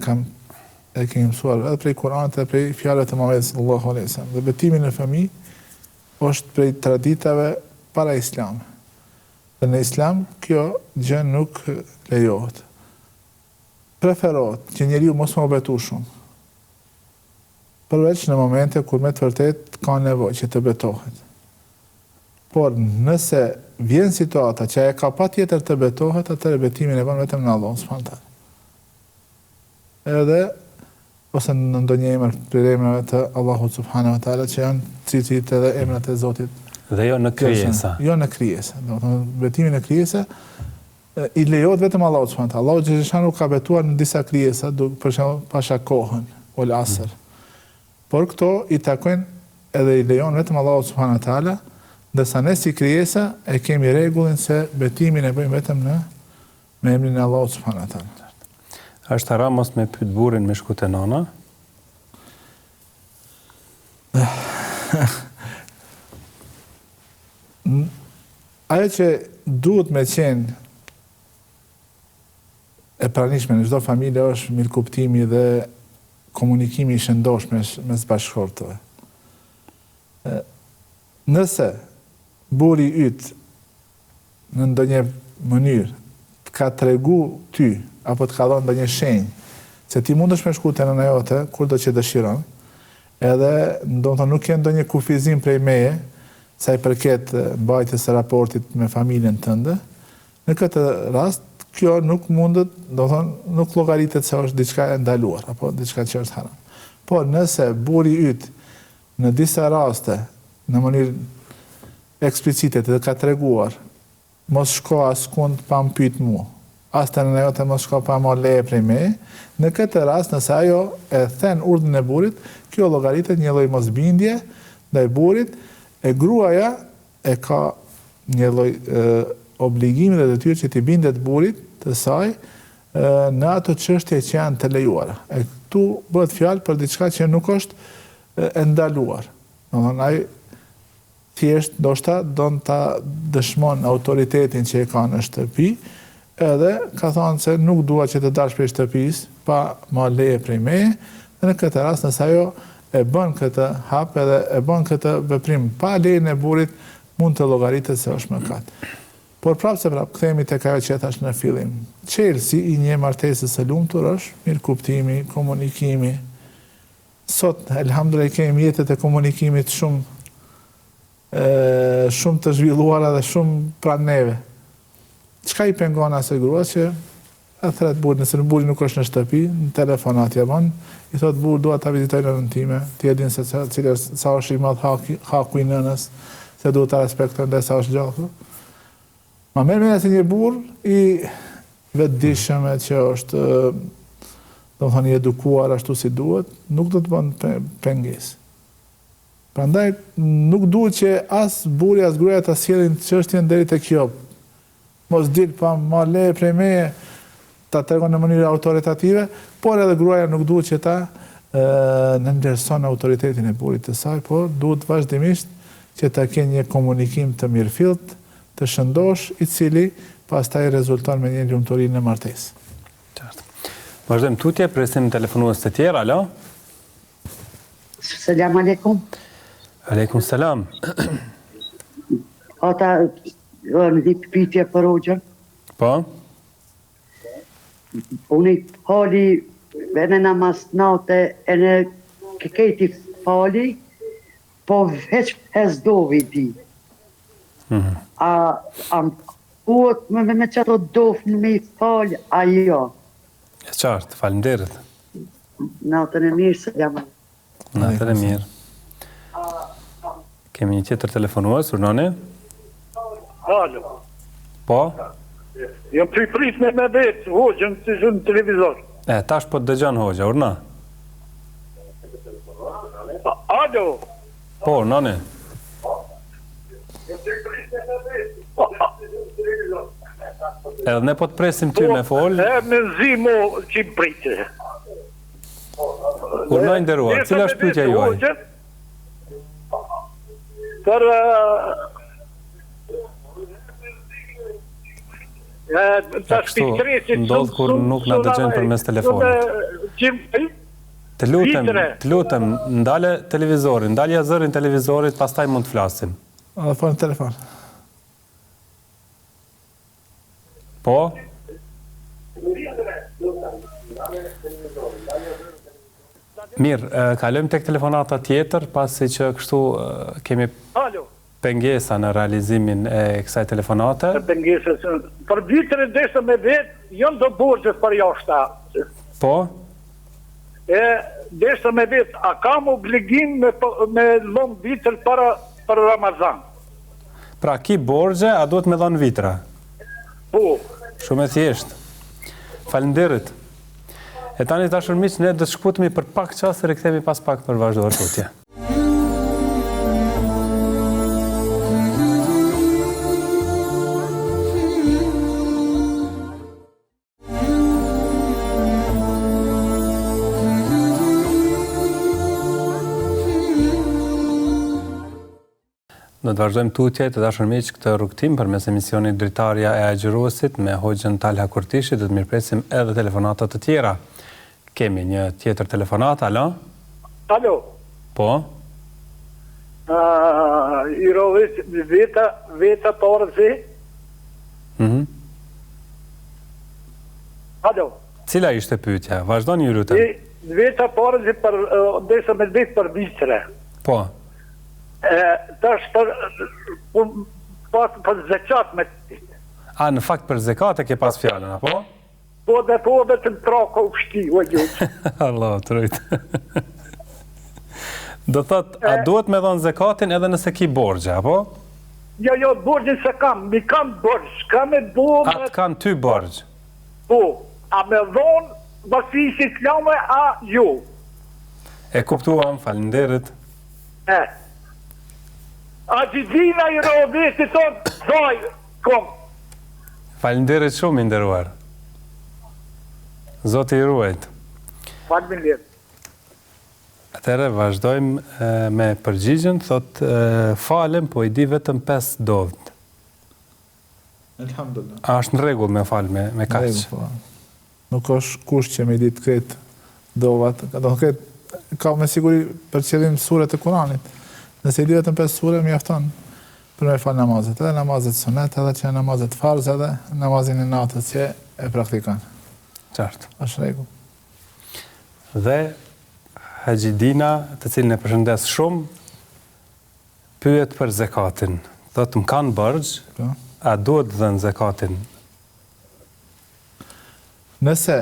kemi mësuar edhe prej Kuranit dhe prej fjalëve të Muhamedit sallallahu alaihi wasallam. Dhe betimi në fëmijë është prej traditave para Islam. Dhe në Islam kjo gjë nuk lejohet. Preferohet që njeriu mos më betu shumë. Përveç në momente kur me të vërtet ka nevojë që të betohet. Por nëse vjen situata që ajo ka patjetër të betohet, atëherë betimin e bën vetëm në Allahun subhanahu wa taala. Edhe ose në ndonjë emër për emrave të Allahut subhanahu wa taala që janë cilësitë edhe emrat e Zotit. Dhe jo në krijesa. Jo në krijesa. Domethënë betimi në krijesa i lejohet vetëm Allahut subhanahu wa taala. Allahu xhashanu ka betuar në disa krijesa, për shembull pasha kohën, ul asr. Por këto i takojnë edhe i lejon vetëm Allahu subhanahu wa taala, ndërsa ne si krijesa e kemi rregullin se betimin e bëjmë vetëm me emrin e Allahut subhanahu wa taala. Është haram mos me pyet burrin me shkute nona? Ajo që duhet me qenë e pranishme në çdo familje është mirëkuptimi dhe komunikimi i shëndoshëm mes bashkëshortëve. Nëse burri yt në ndonjë mënyrë të ka tregu ty apo të ka dhënë ndonjë shenjë se ti mundesh me shku te nëna jote kurdo që dëshiron, edhe domethënë nuk ke ndonjë kufizim prej meje sa i përket mbajtjes së raportit me familjen tënde, në këtë rast kjo nuk mundet, domethënë nuk llogaritet se është diçka e ndaluar apo diçka që është haram. Por nëse burri yt në disa raste në mënyrë eksplicite dhe ka treguar mos shko askund pa më pyet mua, as të nëna jote mos shko pa marrë leje prej meje, në këtë rast nëse ajo e then urdhën e burrit, kjo llogaritet një lloj mosbindje ndaj burrit, e gruaja e ka një lloj obligimi dhe detyrë që t'i bindet burrit të saj në ato çështje që janë të lejuara. E këtu bëhet fjalë për diçka që nuk është e ndaluar. Domthonë ai thjesht ndoshta don ta dëshmon autoritetin që e ka në shtëpi, edhe ka thënë se nuk dua që të dash prej shtëpisë pa marrë leje prej meje, dhe në këtë rast nëse ajo e bën këtë hap edhe e bën këtë veprim pa lejen e burrit, mund të llogaritet se është mëkat. Por kthehemi tek ajo që thash në fillim. Çelësi i një martese së lumtur është mirëkuptimi, komunikimi. Sot, elhamdulillah, kemi mjetet e komunikimit shumë të zhvilluara dhe shumë pranë neve. Çka i pengon asaj gruas që e thret burrin, nëse burri nuk është në shtëpi, në telefonat ja bën, i thot burr dua ta vizitoj nënën time, ti e din se sa është i madh haku i nënës, se duhet ta respektojnë dhe sa është gjatë. Ma merr si një burr i vetëdijshëm që është domethënë i edukuar ashtu si duhet, nuk do të bën pengesë. Prandaj nuk duhet që as burri as gruaja ta sjellin çështjen deri tek kjo. Mos dil pa ma le prej meje, ta tregon në mënyrë autoritative, por edhe gruaja nuk duhet që ta nënvlerëson autoritetin e burrit të saj, por duhet vazhdimisht që ta kenë një komunikim të mirëfillt, të shëndosh, i cili pastaj rezulton me një lumturi në martesë. Qartë. Vazhdojmë tutje, presim telefonues të tjerë, alo? Selam aleikum. Aleikum selam. Ata në di pyetje për Hoxhën. Po? Unë fali e në namaz natë e në këkejti fali, po veç hezdovi di. A puhet me qëto dofnë me i fali, a jo. E qartë, falenderit. Natën e mirë, selam. Natën e mirë. Kemi një tjetër telefonues, urnoni? Alo. Po? Jam prit me vetë, Hoxhën, si shumë në televizor. Tash po të dëgjon Hoxha, urna? Alo. Po, urnoni? Edhe ne po të presim ty me fol. Me zimo që i pritë. Urnoj nderuar, cila është pyetja juaj? Për kështu ndodh kur nuk na dëgjojnë përmes telefonit. Të lutem, ndale televizorin, ndalja zërin televizorit, pastaj mund të flasim. A po në telefon. Po? Mirë, kalojmë tek telefonata tjetër, pasi që kështu kemi pengesa në realizimin e kësaj telefonate. Për vitre desë me vetë, jënë do borgjës për jashta. Po? Desë me vetë, a kam obligim me lëmë vitre për Ramazan? Pra, ki borgje, a duhet me dhënë vitra? Po. Shumë e thjeshtë. Falenderit. E tani dashur miq, ne do të shkputemi për pak çast e rikthehemi pas pak për vazhduar tutje. Do të vazhdojmë tutje të dashur miq këtë rrugtim përmes emisionit Dritarja e Agjëruesit me Hoxhën Talha Kurtishi. Do të mirpresim edhe telefonata të tjera. Kemi një tjetër telefonat, alo? Alo. Po? I rovit veta porëzi? Alo. Cila ishte pyetja? Vazhdoni ju lutem. Veta porëzi për desë me vetë për vitre. Po. Tash për zekat me të ditë. A, në fakt për zekat e ke pas fjallën, apo? Po dhe të në trako u shti, o gjëtë. Allah, të rujtë. Do thot, a duhet me dhonë zekatin edhe nëse ki borgje, apo? Jo, borgjën se kam, mi kam borgjë, kam e borgjë. A të kanë ty borgjë? Po, a me dhonë vasi islame, a jo. E kuptuam, falenderit. A gjithina i roveti tonë, doj, kom. Falenderit shumë i nderuar. Zoti i ruajt. Faleminderit. Atëherë vazhdojmë me përgjigjen, thot falem, po i di vetëm 5 dovët. Elhamdulillah. A është në rregull me fal me kaq? Nuk është kusht që me i ditë këtë dovat. Ka me siguri për qëllim suret e Kuranit. Nëse i di vetëm 5 sure, mjafton. për me falë namazet, edhe namazet sunet, edhe që namazet farz, edhe namazin e natës që e praktikon. Qartë. Është rregull. Dhe Hajidina, të cilën e përshëndes shumë, pyet për zekatin. Thotë, më kanë bërgj, a duhet dhënë zekatin? Nëse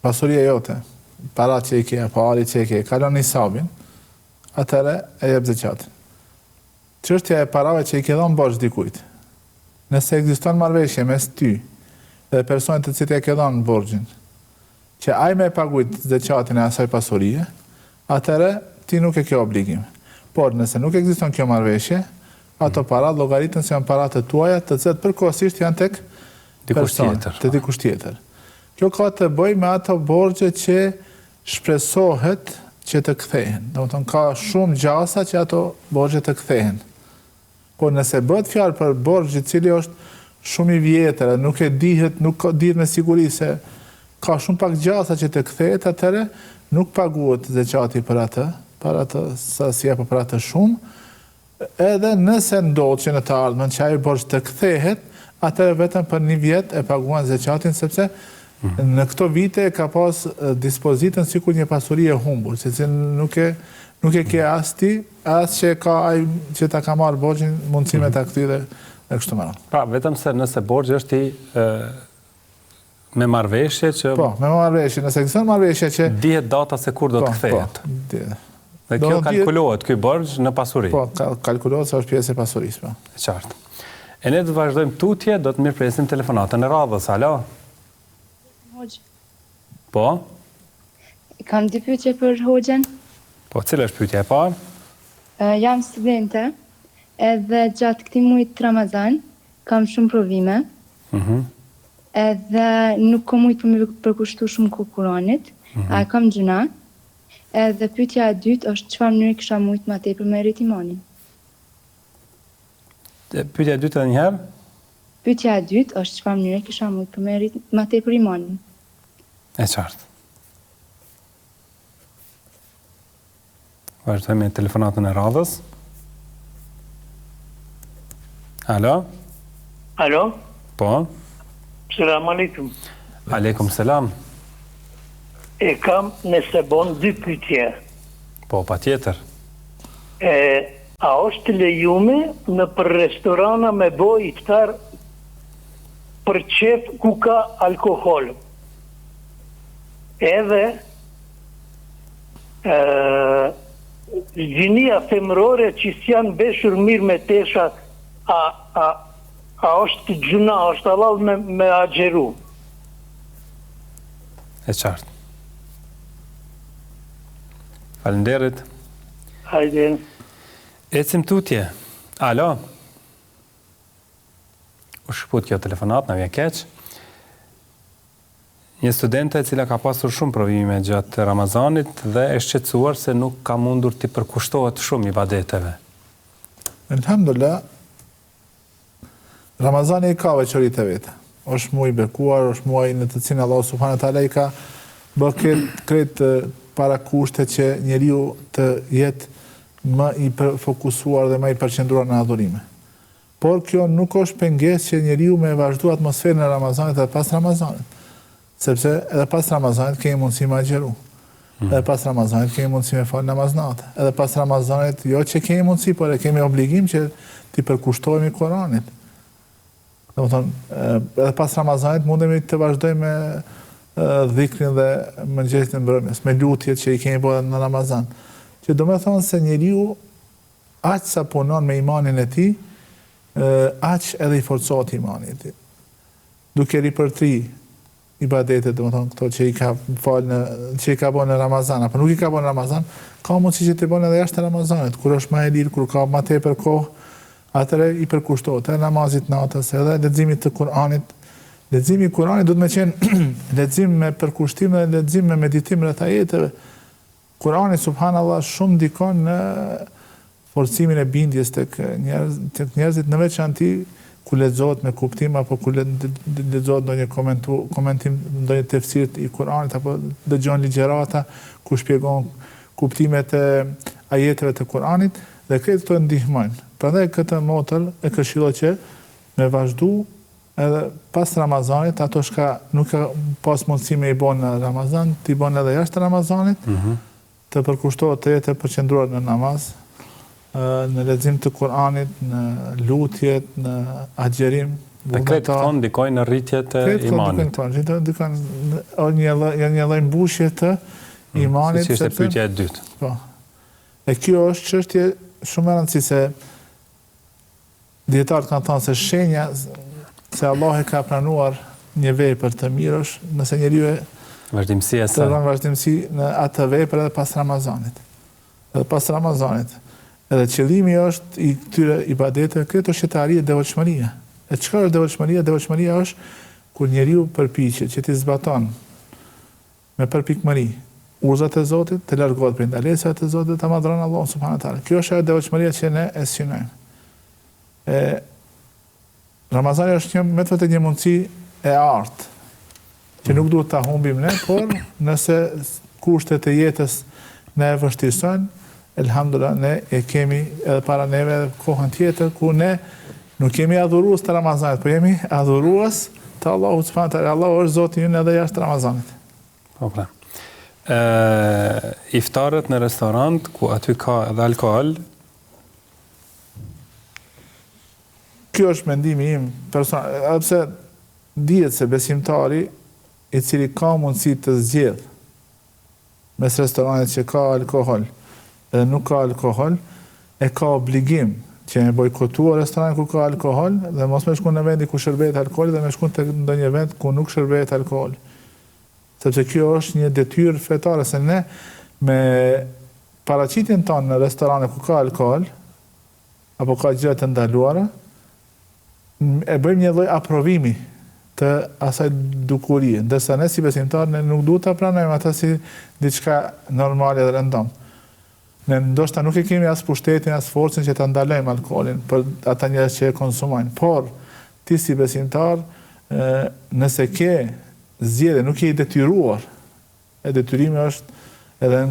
pasuria jote, para që i ke, pari që i ke, kalon nisabin, atëre e jep zekatin. Çështja e parave që i ke dhënë borxh dikujt. Nëse ekziston marrëveshje mes ty dhe personit të cilët e ke dhënë borxhin, që ai më paguajt zekatin e asaj pasurie, atëre ti nuk e ke obligim. Por nëse nuk ekziston kjo marrëveshje, ato para llogaritën se janë paratë tuaja, të cilat përkohësisht janë tek dikush tjetër. Kjo ka të bëjë me ato borxhe që shpresohet që të kthehen. Domethënë ka shumë gjasa që ato borxhe të kthehen. Por nëse bëhet fjalë për borxh i cili është shumë i vjetër, nuk dihet me siguri se ka shumë pak gjasa që të kthehet, atëre nuk paguhet zekati për atë, sasi apo për atë shumë. Edhe nëse ndodh që në të ardhmen që ai borxh të kthehet, atëre vetëm për një vit e paguan zekatin, sepse në këto vite ka pas dispozitën sikur një pasuri e humbur, sepse nuk e ke as ti, as që ka ai që ta ka marrë borxhin mundësi me ta kthye dhe kështu me radhë. Pra, vetëm se nëse borxhi është me marrëveshje që... Po, me marrëveshje, nëse ekziston marrëveshje që... dihet data se kur do të kthehet. Dhe kjo kalkulohet, ky borxh në pasuri. Po, kalkulohet se është pjesë e pasurisë. Po. E qartë. E ne do të vazhdojmë tutje, do të mirëpresim telefonatën e radhës. Alo? Po? Kam dy pyetje për Hoxhën. Po, cila është pyetja e parë? Jam studente, edhe gjatë këtij muajit Ramazan kam shumë provime. Edhe nuk kam mujt për me përkushtu shumë kohë Kuranit, a kam gjuna. Edhe pyetja e dytë është çfarë mënyre kisha mujt më tepër me rrit imanin. Pyetja e dytë edhe një herë? Pyetja e dytë është çfarë mënyre kisha mujt për me rrit më tepër imanin. E qartë. Vazhdojmë me telefonatën e radhës. Alo? Alo? Po? Selam aleikum. Aleikum selam. E kam nëse bon dy pyetje. Po, patjetër. A është lejume në për restorana me boj iftar për qef ku ka alkohol? Edhe gjinia femërore që s'janë beshur mirë me tesha, a është gjuna, është halal me agjeru? E qartë. Falenderit. Hajde. Ecim tutje. Alo? U shkput kjo telefonat, na vjen keq. Një studente e cila ka pasur shumë provime gjatë Ramazanit dhe e shqetësuar se nuk ka mundur të përkushtohet shumë ibadeteve. Elhamdulillah, Ramazani i ka veçoritë e vete. Është muaj i bekuar, është muaj në të cilin Allahu subhanahu wa taala i ka bërë këtë para kushte që njeriu të jetë më i fokusuar dhe më i përqendruar në adhurime. Por kjo nuk është pengesë që njeriu me vazhdu atmosferën e Ramazanit dhe pas Ramazanit. Sepse edhe pas Ramazanit kemi mundësi me agjeru. Edhe pas Ramazanit kemi mundësi me falë namaznate. Edhe pas Ramazanit jo që kemi mundësi, por e kemi obligim që t'i përkushtohemi Kuranit. Edhe pas Ramazanit mundemi të vazhdojmë me dhikrin dhe mëngjesin e mbrëmjes, me lutjet që i kemi bërë në Ramazan. Që do me thonë se njeriu aq sa punon me imanin e tij, aq edhe i forcohet imani i tij. Duke ripërtri ibadetet, do me thonë këto që i ka falë që i ka bërë në Ramazan, apo nuk i ka bërë në Ramazan, ka mundësi që t'i bërë edhe jashtë Ramazanit, kur është më e lirë, kur ka më tepër kohë, atëre i përkushtohet edhe namazit natës, edhe leximit të Kuranit. Leximi i Kuranit duhet me qenë lexim me përkushtim dhe lexim me meditim rreth ajeteve. Kurani subhanallahu shumë ndikon në forcimin e bindjes tek njerëzit në veçantë ku lexohet me kuptim apo ku lexohet ndonjë komentim ndonjë tefsir i Kuranit apo dëgjon ligjërata ku shpjegon kuptimet e ajeteve të Kuranit dhe këto ndihmojnë Prandaj këtë motër e këshilloj që me vazhdu edhe pas Ramazanit, ato shka nuk ka pas mundësi me i bon në Ramazan, t'i bon edhe jashtë Ramazanit, të përkushtohet të jetë e përqendruar në namaz, në lexim të Kur'anit, në lutjet, në agjerim. Dhe kretë këton dikojnë në rritjet e imanit. Janë një lloj mbushje të imanit. Si që është e pyetja e dytë. Po. E kjo është çështje shumë e rëndësishme, se dietarët kanë thënë se shenja se Allah e ka pranuar një vepër të mirë është nëse njeriu vazhdimësia e saj. Të vazhdimësi në atë vepër edhe pas Ramazanit. Edhe qëllimi është i këtyre ibadeteve, këtë është që të arrijë devotshmëria. E çka është devotshmëria? Devotshmëria është kur njeriu përpiqet që të zbaton me përpikmëri urzat e Zotit, të largohet prej ndalesave të Zotit, të madhron Allahun subhanahu wa taala. Kjo është ajo devotshmëria që ne e synojmë. Ramazani është një mundësi e artë, që nuk duhet ta humbim ne, por nëse kushtet e jetës ne e vështirësojnë, elhamdulillah, ne e kemi edhe para neve edhe kohën tjetër, ku ne nuk jemi adhurues të Ramazanit, po jemi adhurues të Allahut subhanahu wa taala. Allahu është Zoti ynë edhe jashtë Ramazanit. Po pra. Iftarët në restorant, ku aty ka edhe alkohol, kjo është mendimi im personal, pse dihet se besimtari i cili ka mundësi të zgjedh mes restoranit që ka alkohol dhe nuk ka alkohol, e ka obligim që me bojkotua restoranin ku ka alkohol dhe mos me shku në vendi ku shërbehet alkoholi dhe me shku në ndonjë vend ku nuk shërbehet alkohol. Sepse kjo është një detyrë fetare, se ne me paraqitjen tonë në restorane ku ka alkohol apo ka gjëra të ndaluara, e bëjmë një lloj aprovimi të asaj dukurie, ndërsa ne si besimtar ne nuk duhet ta pranojmë atë si diçka normale dhe rëndom. Ne ndoshta nuk e kemi as pushtetin, as forcën që ta ndalojmë alkoolin për ata njerëz që e konsumojnë, por ti si besimtar, nëse ke zgjedhje, nuk je i detyruar, e detyrimi është edhe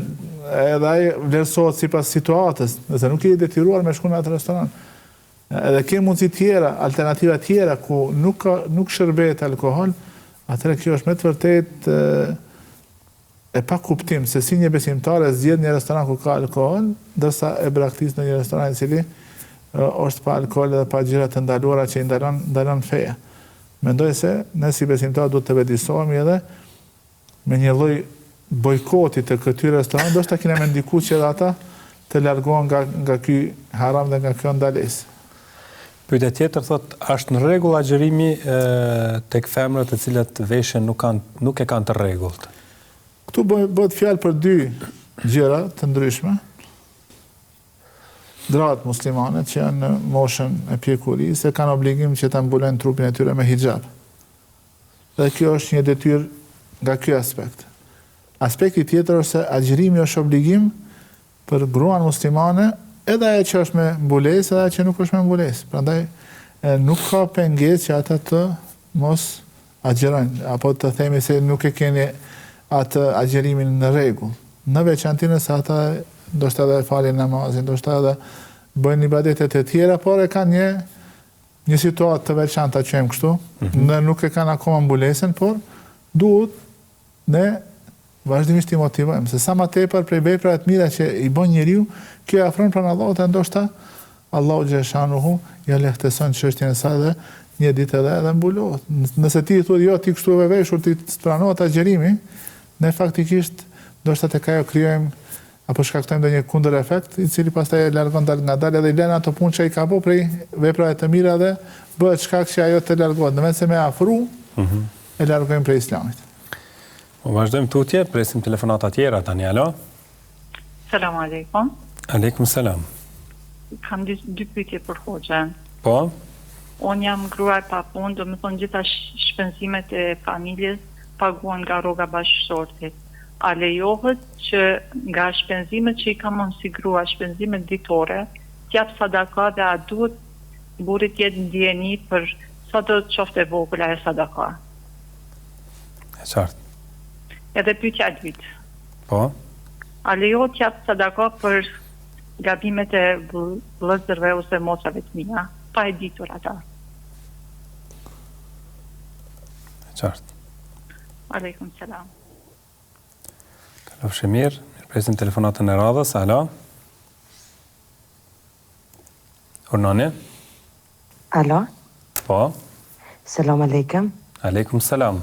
ai vlerësohet sipas situatës, nëse nuk je i detyruar me shku në atë restoran. Edhe ke mundësi tjera, alternativa tjera ku nuk shërbehet alkohol, atëherë kjo është me të vërtetë e pa kuptim se si një besimtar e zgjedh një restoran ku ka alkohol, ndërsa e braktis në një restoran i cili është pa alkohol dhe pa gjëra të ndaluara që i ndalon feja. Mendoj se ne si besimtar duhet të vedisohemi edhe me një lloj bojkoti të këtyre restoranëve, ndoshta kena me ndikuar që ata të largohen nga ky haram dhe nga kjo ndalesë. Pyetja tjetër thotë, është në rregull agjërimi tek femrat të cilat veshën nuk e kanë të rregullt? Këtu bëhet fjalë për dy gjëra të ndryshme. Gratë muslimane që janë në moshën e pjekurisë kanë obligim që ta mbulojnë trupin e tyre me hijab. Dhe kjo është një detyrë nga ky aspekt. Aspekti tjetër është se agjërimi është obligim për gruan muslimane, edhe ajo që është me mbulesë, edhe ajo që nuk është me mbulesë. Prandaj nuk ka pengesë që ata të mos agjërojnë, apo të themi se nuk e keni atë agjërimin në rregull. Në veçantë nëse ata ndoshta edhe falin namazin, ndoshta edhe bëjnë ibadetet e tjera, por e kanë një situatë të veçantë, ta quajmë kështu, ne nuk e kanë akoma mbulesën, por duhet ne vazhdimisht i motivojmë, se sa më tepër prej veprave të mira që i bën njeriu, kjo e afron pranë Allahut, e ndoshta Allahu xhaleshanuhu ja lehtëson çështjen e saj dhe një ditë edhe mbulohet. Nëse ti thua jo, ti kështu e veshur, ti pranohet agjërimi, ne faktikisht ndoshta tek ajo krijojmë apo shkaktojmë ndonjë kundër efekt, i cili pastaj e largon ngadalë dhe i lën ato punë që i ka bërë prej veprave të mira dhe bëhet shkak që ajo të largohet. Në vend se me afru, e largojmë prej Islamit. Vazhdojmë tutje, presim telefonata tjera tani, alo? Selam aleikum. Aleikum selam. Kam dy pyetje për hoxhën. Po? Unë jam gruaj pa punë, do më thonë gjitha shpenzimet e familjes paguan nga rroga bashkëshortit. A lejohet që nga shpenzimet që i kam unë si grua, shpenzimet ditore, t'jap sadaka dhe a duhet burrit jetë ndjeni për sa do të qofte vogël ajo sadaka? E qartë. Edhe pyetja e dytë. Po? A lejohet t'jap sadaka për gabimet e vëllezërve ose motrave të mia, pa e ditur ata. Qartë. Aleikum selam. Kalofshi mirë, presim telefonatën e radhës, alo? Urnani? Alo? Po? Selam aleikum. Aleikum selam.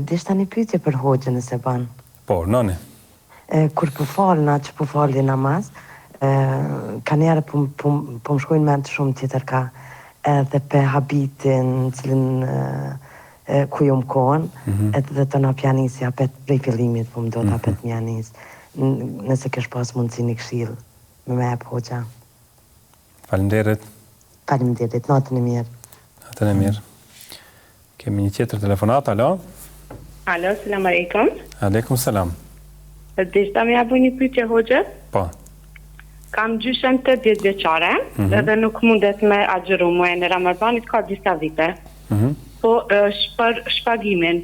Dishta një pyetje për hoxhën nëse ban. Po, Urnani. Kur po falna, që po fali namaz, ka njerë po më shkojnë me të shumë tjetër ka edhe pe habitin cilin ku ju më kohën, edhe dhe të na pjanisja pet prej fillimit, po më do të apet mjanis. Nëse kesh pas mundësi një këshill me e hoxha. Faleminderit. Faleminderit, natën e mirë. Natën e mirë. Kemi një tjetër telefonat, alo? Alo, selam aleikum. Aleikum selam. Dishta me abu një pyetje hoxhës? Po. Kam gjyshen 80 vjeçare, edhe nuk mundet me agjëru muajin e Ramazanit, ka disa vite. Po për shpagimin,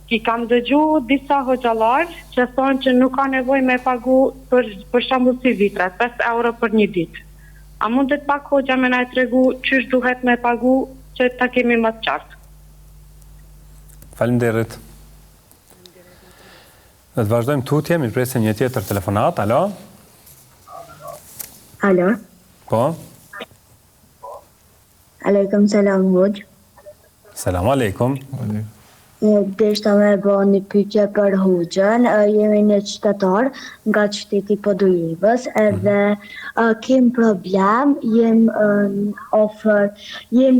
ki kam dëgju disa hoxhallar që thonë që nuk ka nevojë me pagu për shembull si vitrat, 5 euro për një ditë. A mundet pak hoxha me na tregu çysh duhet me pagu që ta kemi më të qartë? Faleminderit. Dhe të vazhdojmë tutje, mi presim një tjetër telefonat, alo? Alo? Po? Aleikum selam hoxh. Selam aleikum. Deshta me bo një pyetje për hoxhën, jemi një qytetar nga qyteti Podujevës, edhe kem problem, jem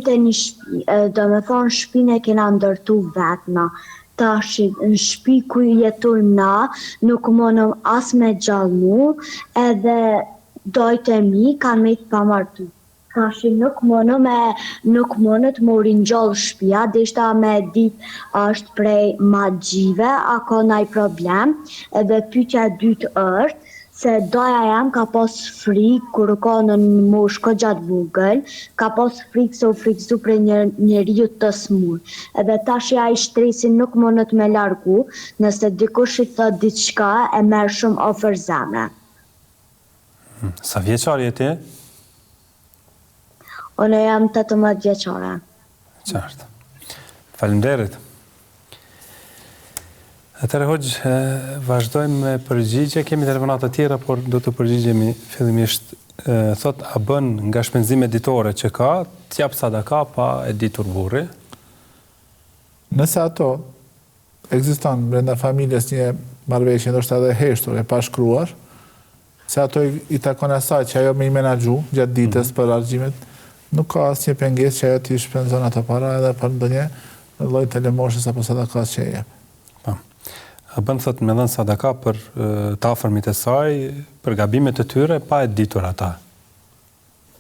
të një shtëpi, do me thonë shtëpinë e kena ndërtu vetna. Tash në shtëpi ku jetojmë na, nuk mënëm as me gjallnu, edhe dojtë e mi kanë me të pamartu. Tash nuk mënë të morin gjallë shtëpia, deshta me dit është prej magjive, a ka naj problem, edhe pyetja e dytë është, se doja jam ka pas frikë, kur ka në moshë ka gjatë vogël, ka pas frikë se u frikëzu prej njeriu të smur. Edhe tash ai shtresin nuk mënet me largu, nëse dikush i thot diçka e merr shumë ofër zemre. Sa vjeçar je ti? Unë jam 18 vjeçare. Qartë. Faleminderit. Atëherë hoxh, vazhdojmë me përgjigje. Kemi telefonata të tjera, por do të përgjigjemi fillimisht. Thot, a bën nga shpenzime ditore që ka, t'jap sadaka pa e ditur burri? Nëse ato ekziston brenda familjes një marrëveshje ndoshta edhe heshtur e pashkruar, se ato i takon asaj që ajo me i menaxhu gjatë ditës për argjimet, nuk ka asnjë pengesë që ajo t'i shpenzon ato para edhe për ndonjë lloj të lëmoshës apo sadakas që e jep. A bën thot me dhënë sadaka për të afërmit e saj, për gabimet e tyre, pa e ditur ata?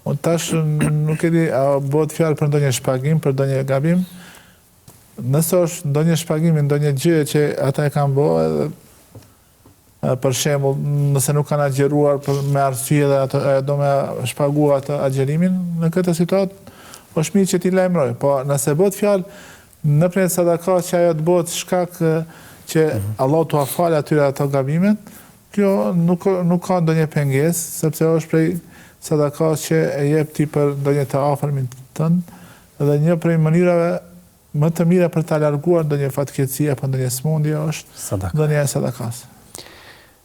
Unë tash nuk e di, a bëhet fjalë për ndonjë shpagim, për ndonjë gabim? Nëse është ndonjë shpagim, ndonjë gjë që ata e kanë bërë, edhe për shembull, nëse nuk kanë agjëruar me arsye dhe ato do me shpaguar atë agjërimin, në këtë situatë është mirë që t'i lajmëroj. Po nëse bëhet fjalë nëpërmjet sadakas që ajo të bëhet shkak që Allah t'u afal atyre ato gabimet, kjo nuk ka ndonjë pengesë, sepse është prej sadakas që e jep ti për ndonjë të afërmit tënd, dhe një prej mënyrave më të mira për ta larguar ndonjë fatkeqësi apo ndonjë smundje është dhënia e sadakas.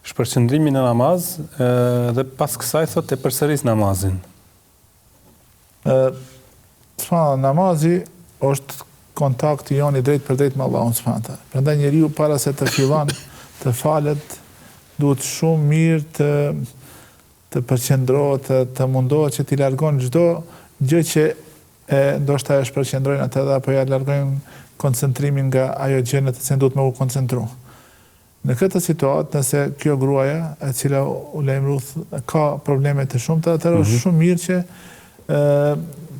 Shpërqendrimi në namaz dhe pas kësaj thotë e përsëris namazin. Namazi është kontakti joni drejt për drejt me Allahun subhanallahu teala. Prandaj njeriu para se të fillon të falet, duhet shumë mirë të përqendrohet, të mundohet që t'i largon çdo gjë që ndoshta e shpërqendrojnë atë apo ja largojnë koncentrimin nga ajo gjë në të cilën duhet me u koncentru. Në këtë situatë, nëse kjo gruaja, e cila u lajmëruth ka probleme të shumta, atëherë është shumë mirë që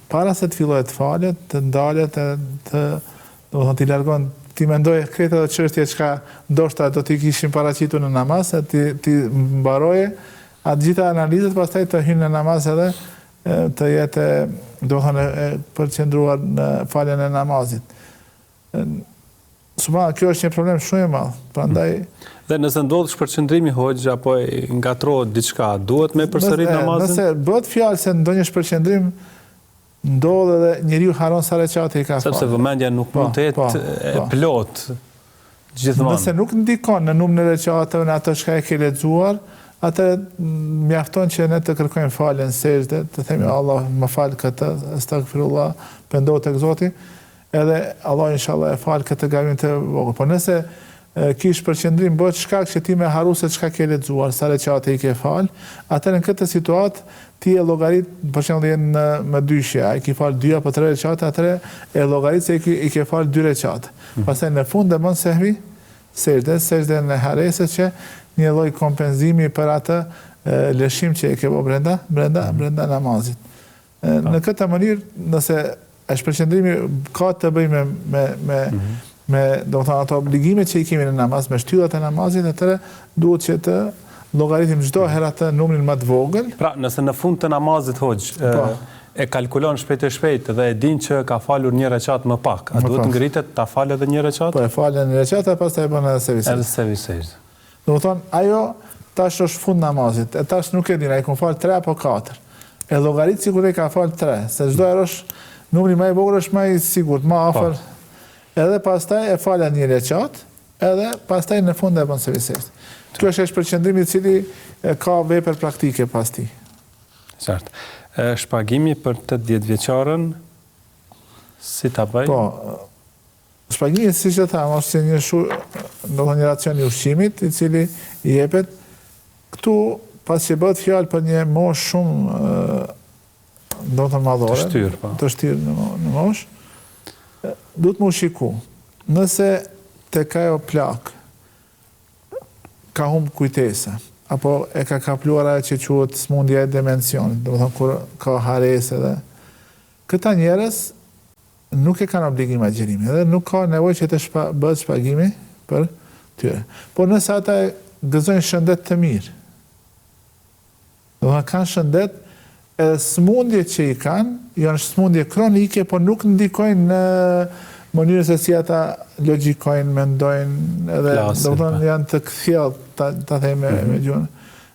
para se të fillojë të falet, të ndalet, do të t'i largon, t'i mendoj këtë edhe çështje çka ndoshta do t'i kishin paraqitur në namaz, t'i mbaroje atë gjitha analizat, pastaj të hynë në namaz edhe të jetë, do të thonë, përqendruar në faljen e namazit. Kjo është një problem shumë i madh. Prandaj dhe nëse ndodh shpërqendrimi hoxh apo ngatrohet diçka, duhet me përsërit namazin? Nëse bëhet fjalë se ndonjë shpërqendrim ndodh edhe njeriu haron sa recate i ka fal. Sepse vëmendja nuk mund të jetë e plot gjithmonë. Nëse nuk ndikon në numrin e recateve, në atë çka e ke lexuar, atë mjafton që ne të kërkojmë falje në sejdë, të themi Allah më fal këtë, astaghfirullah, pendohu tek Zoti, edhe Allah inshallah e fal këtë gabim të vogël. Po nëse kish përqendrim bëhet shkak që ti me haru se çka ke lexuar, sa recate i ke fal, atëherë në këtë situatë ti e llogarit, për shembull janë me dyshje, ai ke fal 2 apo 3 recate, atëherë e llogarit se i ke fal 2 recate. Pastaj në fund e bën sehvi sejdë në haresë që një lloj kompenzimi për atë lëshim që e ke bërë brenda namazit. Në këtë mënyrë, nëse shpërqendrimi ka të bëjë me do të thonë ato obligime që i kemi në namaz, me shtyllat e namazit, atëherë duhet që të llogaritim çdo herë atë numrin më të vogël. Pra, nëse në fund të namazit hoxh e kalkulon shpejt dhe e din që ka falur 1 recat më pak, a duhet ngritet ta falë edhe 1 recat? Po e falë 1 recat e pastaj bën edhe sejdë. Edhe sejdë. Do të thonë, ajo tash është fund namazit, e tash nuk e din, ai ka fal 3 apo 4. E llogarit sikur ai ka fal 3, se çdo herë është numri më i vogël është më i sigurt, më afër. Edhe pastaj e falë 1 recat, edhe pastaj në fund e bën sejdë. Kjo është shpërqendrimi i cili ka vepër praktike pas tij. Qartë. Shpagimi për 80 vjeçarën si ta bëj? Po, shpagimi siç e tham, është një racion i ushqimit i cili i jepet këtu pas që bëhet fjalë për një moshë shumë do të madhore, të shtyrë në moshë, duhet më shiku. Nëse tek ajo plak ka humbë kujtesa, apo e ka kapluar ajo që quhet smundja e demencionit, do të thonë kur ka haresë edhe. Këta njerëz nuk e kanë obligim agjerimi, edhe nuk ka nevojë që të bëhet shpagimi për tyre. Por nëse ata gëzojnë shëndet të mirë, do të kanë shëndet, edhe smundjet që i kanë, janë smundje kronike, por nuk ndikojnë në mënyrë se si ata logjikojnë, mendojnë, edhe do të thonë janë të kthjellë, ta themi me gjuhën.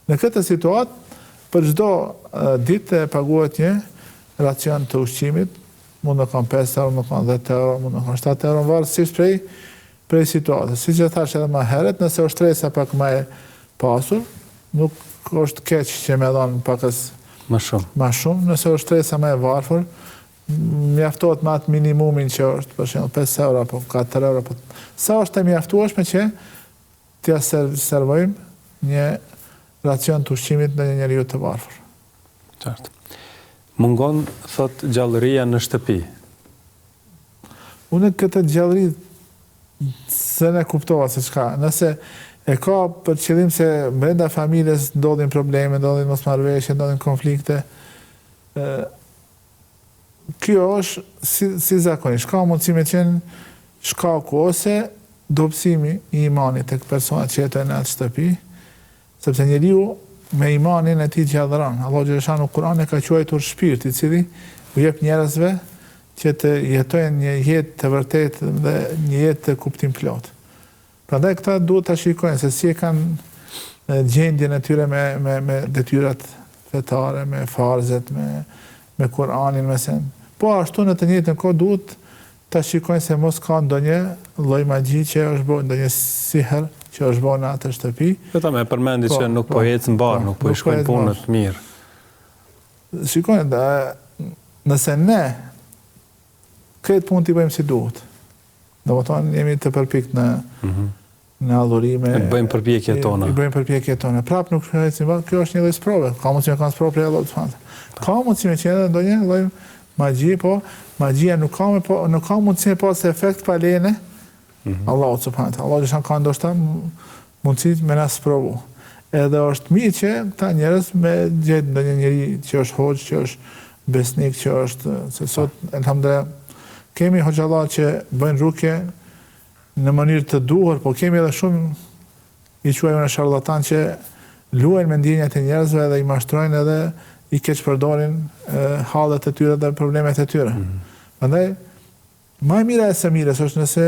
Në këtë situatë, për çdo ditë paguhet një racion të ushqimit, mund të kanë 5 euro, mund të kanë 10 euro, mund të kanë 7 euro, varësisht prej situatës. Siç e thash edhe më herët, nëse është stresa pak më e pasur, nuk është keq që më dhon pakës më shumë. Nëse është stresa më e varfër, mjaftohet me atë minimumin që është, për shembull 5 euro apo 4 euro, apo sa është e mjaftueshme që t'ia servojmë një racion të ushqimit në një njeriu të varfër. Qartë. Mungon, thot, gjallëria në shtëpi. Unë këtë gjallëri se ne kuptova se çka. Nëse e ka për qëllim se brenda familjes ndodhin probleme, ndodhin mosmarrëveshje, ndodhin konflikte, kjo është si zakonisht. Ka mundësi me qenë shkaku ose dobësimi i imanit tek personat që jetojnë në atë shtëpi, sepse njeriu me imanin e tij gjallëron. Allahu xhaleshanu në Kur'an e ka quajtur shpirt, i cili u jep njerëzve që të jetojnë një jetë të vërtetë dhe një jetë të kuptim plot. Prandaj këta duhet ta shikojnë se si e kanë gjendjen e tyre me detyrat fetare, me farzet, me Kur'anin, me sen. Po ashtu në të njëjtën kohë duhet ta shikojnë se mos ka ndonjë lloj magji që është bërë, ndonjë siher që është bërë në atë shtëpi. Vetëm e përmendi që nuk po ecën mbar, nuk po i shkojnë punët mirë. Shikojnë, nëse ne këtë punë t'i bëjmë si duhet, do të thonë jemi të përpikt në adhurime. E bëjmë përpjekjet tona. I bëjmë përpjekjet tona. Prap nuk ecën mbar, kjo është një lloj sprove. Ka mundësi me kanë sprove prej Allahut subhanallahu. Ka mundësi me qenë ndonjë lloj magji, po magjia nuk ka mundësi me pas efekt pa lejen e Allahut subhanallahu. Allahu është ka ndoshta mundësi me na sprovu. Edhe është mirë që këta njerëz me gjetë ndonjë njeri që është hoxh, që është besnik, që është se sot elhamdulillah kemi hoxhallar që bëjnë rukje në mënyrë të duhur, po kemi edhe shumë i quajmë në sharlatan që luajnë me ndjenjat e njerëzve dhe i mashtrojnë edhe i keq përdorin hallet e tyre dhe problemet e tyre. Prandaj Ma e mira e se mires është nëse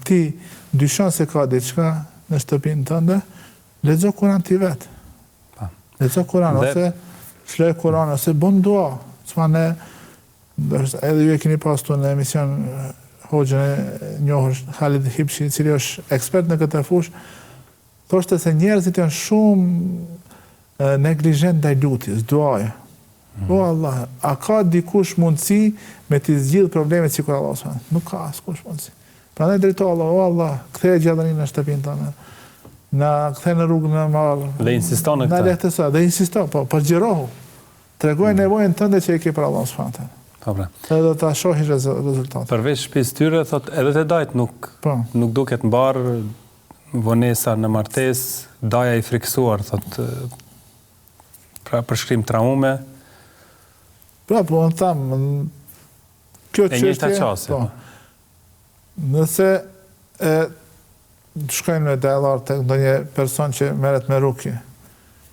ti dyshon se ka diçka në shtëpinë tënde, lexo Kur'an ti vetë. Lexo Kur'an, ose shloj Kur'an, ose bën dua. S'mane, edhe ju e keni pas tu në emision hoxhën e njohur Khalid Hipshi, i cili është ekspert në këtë fushë, thoshte se njerëzit janë shumë neglizhent ndaj lutjes, duaje. O Allah, a ka dikush mundësi me t'i zgjidh problemet si kur Allah s.a. Nuk ka askush mundësi. Prandaj drejto Allah, o Allah, kthej gjallërinë në shtëpinë tonë. Na kthej në rrugën e mall. Dhe insiston në këtë. Na lehtëso, dhe insiston, po përgjirohu. Tregoj nevojën tënde që e ke për Allah s.a. Po pra. Edhe do ta shohësh rezultatin. Përveç shtëpisë tyre, thot edhe te dajt nuk duket mbar vonesa në martesë, daja i friksuar, thot pra përshkrim traume. Pra, po në thamë, kjo çështje, nëse shkojmë në dialog të ndonjë person që merret me rukje,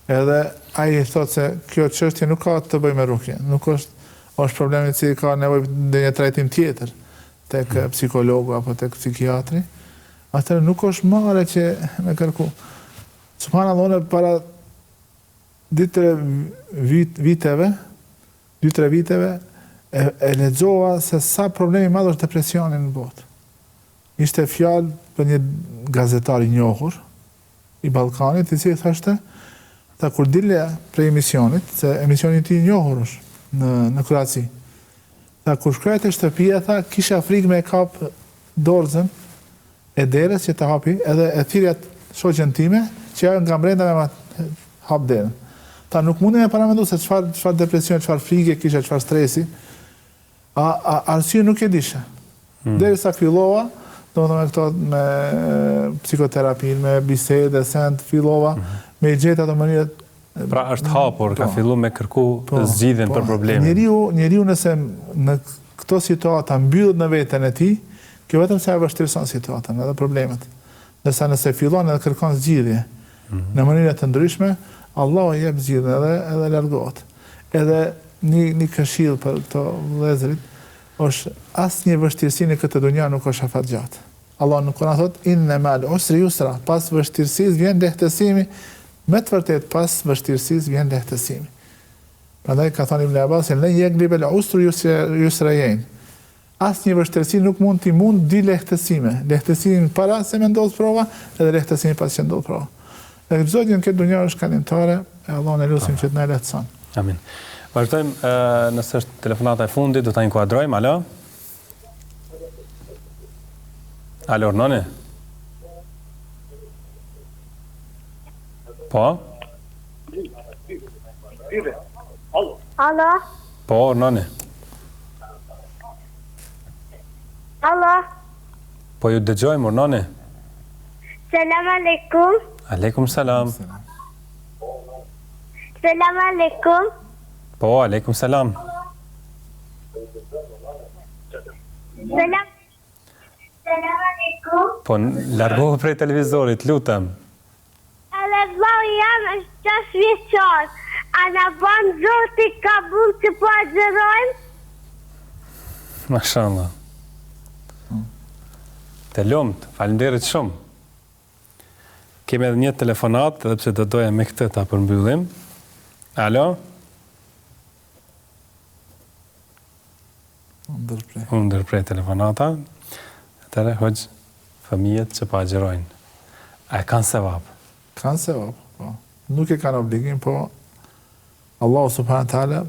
edhe ai thotë se kjo çështje nuk ka të bëjë me rukje, nuk është problemi që ka nevojë në një trajtim tjetër, tek psikologu apo tek psikiatri, atëherë nuk është marrë që me kërku. Subhanallahu, para 2-3 viteve, e lexova se sa problemi madh është depresioni në botë. Ishte fjalë për një gazetar i njohur i Ballkanit, i cili thoshte, kur dile prej emisionit, se emisioni i tij i njohur është në Kroaci. Kur shkruaj te shtëpia, tha, kisha frikë me kap dorëzën e derës që të hapi, edhe e thirrja shoqen time, që ajo nga brenda me hap derën. Ta nuk mundi me paramendu se çfarë depresion, çfarë frike kisha, çfarë stresi. Arsye nuk e disha. Derisa fillova, domethënë këto me psikoterapinë, me bisede, sent, fillova me gjetë ato mënyrat. Pra është hapur, ka filluar me kërku zgjidhjen për problemin. Njeriu nëse në këto situata mbyllet në veten e tij, kjo vetëm sa e vështirëson situatën, edhe problemet. Ndërsa nëse fillon edhe kërkon zgjidhje në mënyra të ndryshme, Allahu i jep zgjidhjen edhe largohet. Edhe një këshill për këto vëllezërit është asnjë vështirësi në këtë dunja nuk është afat gjatë. Allah në Kur'an thot inna ma'al usri yusra, pas vështirësisë vjen lehtësimi, me të vërtet pas vështirësisë vjen lehtësimi. Prandaj ka thënë Ibn Abbas, "Len yaglib al-usru yusrayn." Asnjë vështirësi nuk mund t'i di lehtësime. Lehtësimin para se me ndodh prova, edhe lehtësimin pas që ndodh prova. Dhe çdo këtë dunja është kalimtare, e Allah në lutim që të na lehtëson. Amin. Vazhdojmë, nëse është telefonata e fundit, do ta inkuadrojmë. Alo? Alo, Noni? Po? Alo? Po, Noni? Alo? Po ju dëgjojmë, Noni? Selam aleikum. Aleikum salam. Selam aleikum. Po, aleikum salam. Selam aleikum. Po, largohu prej televizorit, lutem. Edhe vlau jam është 6 vjeçar. A na bën zoti kabul që po agjerojmë? Mashallah. Të lumt, faleminderit shumë. Kemi edhe një telefonat, edhe pse do doja me këtë ta përmbyllim. Alo? Ndërprej telefonata. Atëre, hoxh, fëmijët që pa agjerojnë. A e kanë sevap? Kanë sevap, po. Nuk e kanë obligim, po Allahu subhanahu taala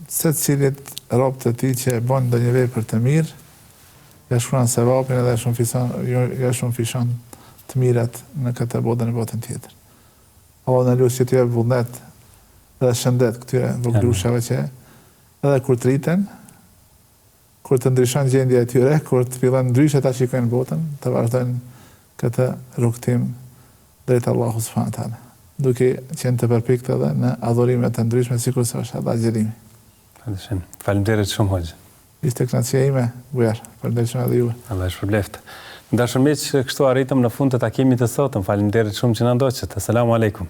se cilit robët e tij që e bën ndonjë vepër të mirë, ja shkruan sevapin edhe ja shumë fishon të mirat në këtë botë në botën tjetër. Allah në lusë që t'jë vullnet dhe shëndet këtyre voglushave që edhe kur të rriten, kur të ndryshon gjendja e tyre, kur të fillon ndryshe ta shikojnë botën, të vazhdojnë këtë rrugtim drejt Allahu subhanahu taala, duke qenë të përpiktë edhe në adhurime të ndryshme, sikur se është edhe agjerimi. Faleminderit shumë, hoxh. Ishte kënaqësia ime, bujar. Faleminderit shumë edhe juve. Allah e shpërbleft. Dashur miq, kështu arritëm në fund të takimit të sotëm. Faleminderit shumë që na ndoqët. Asalamu alaikum.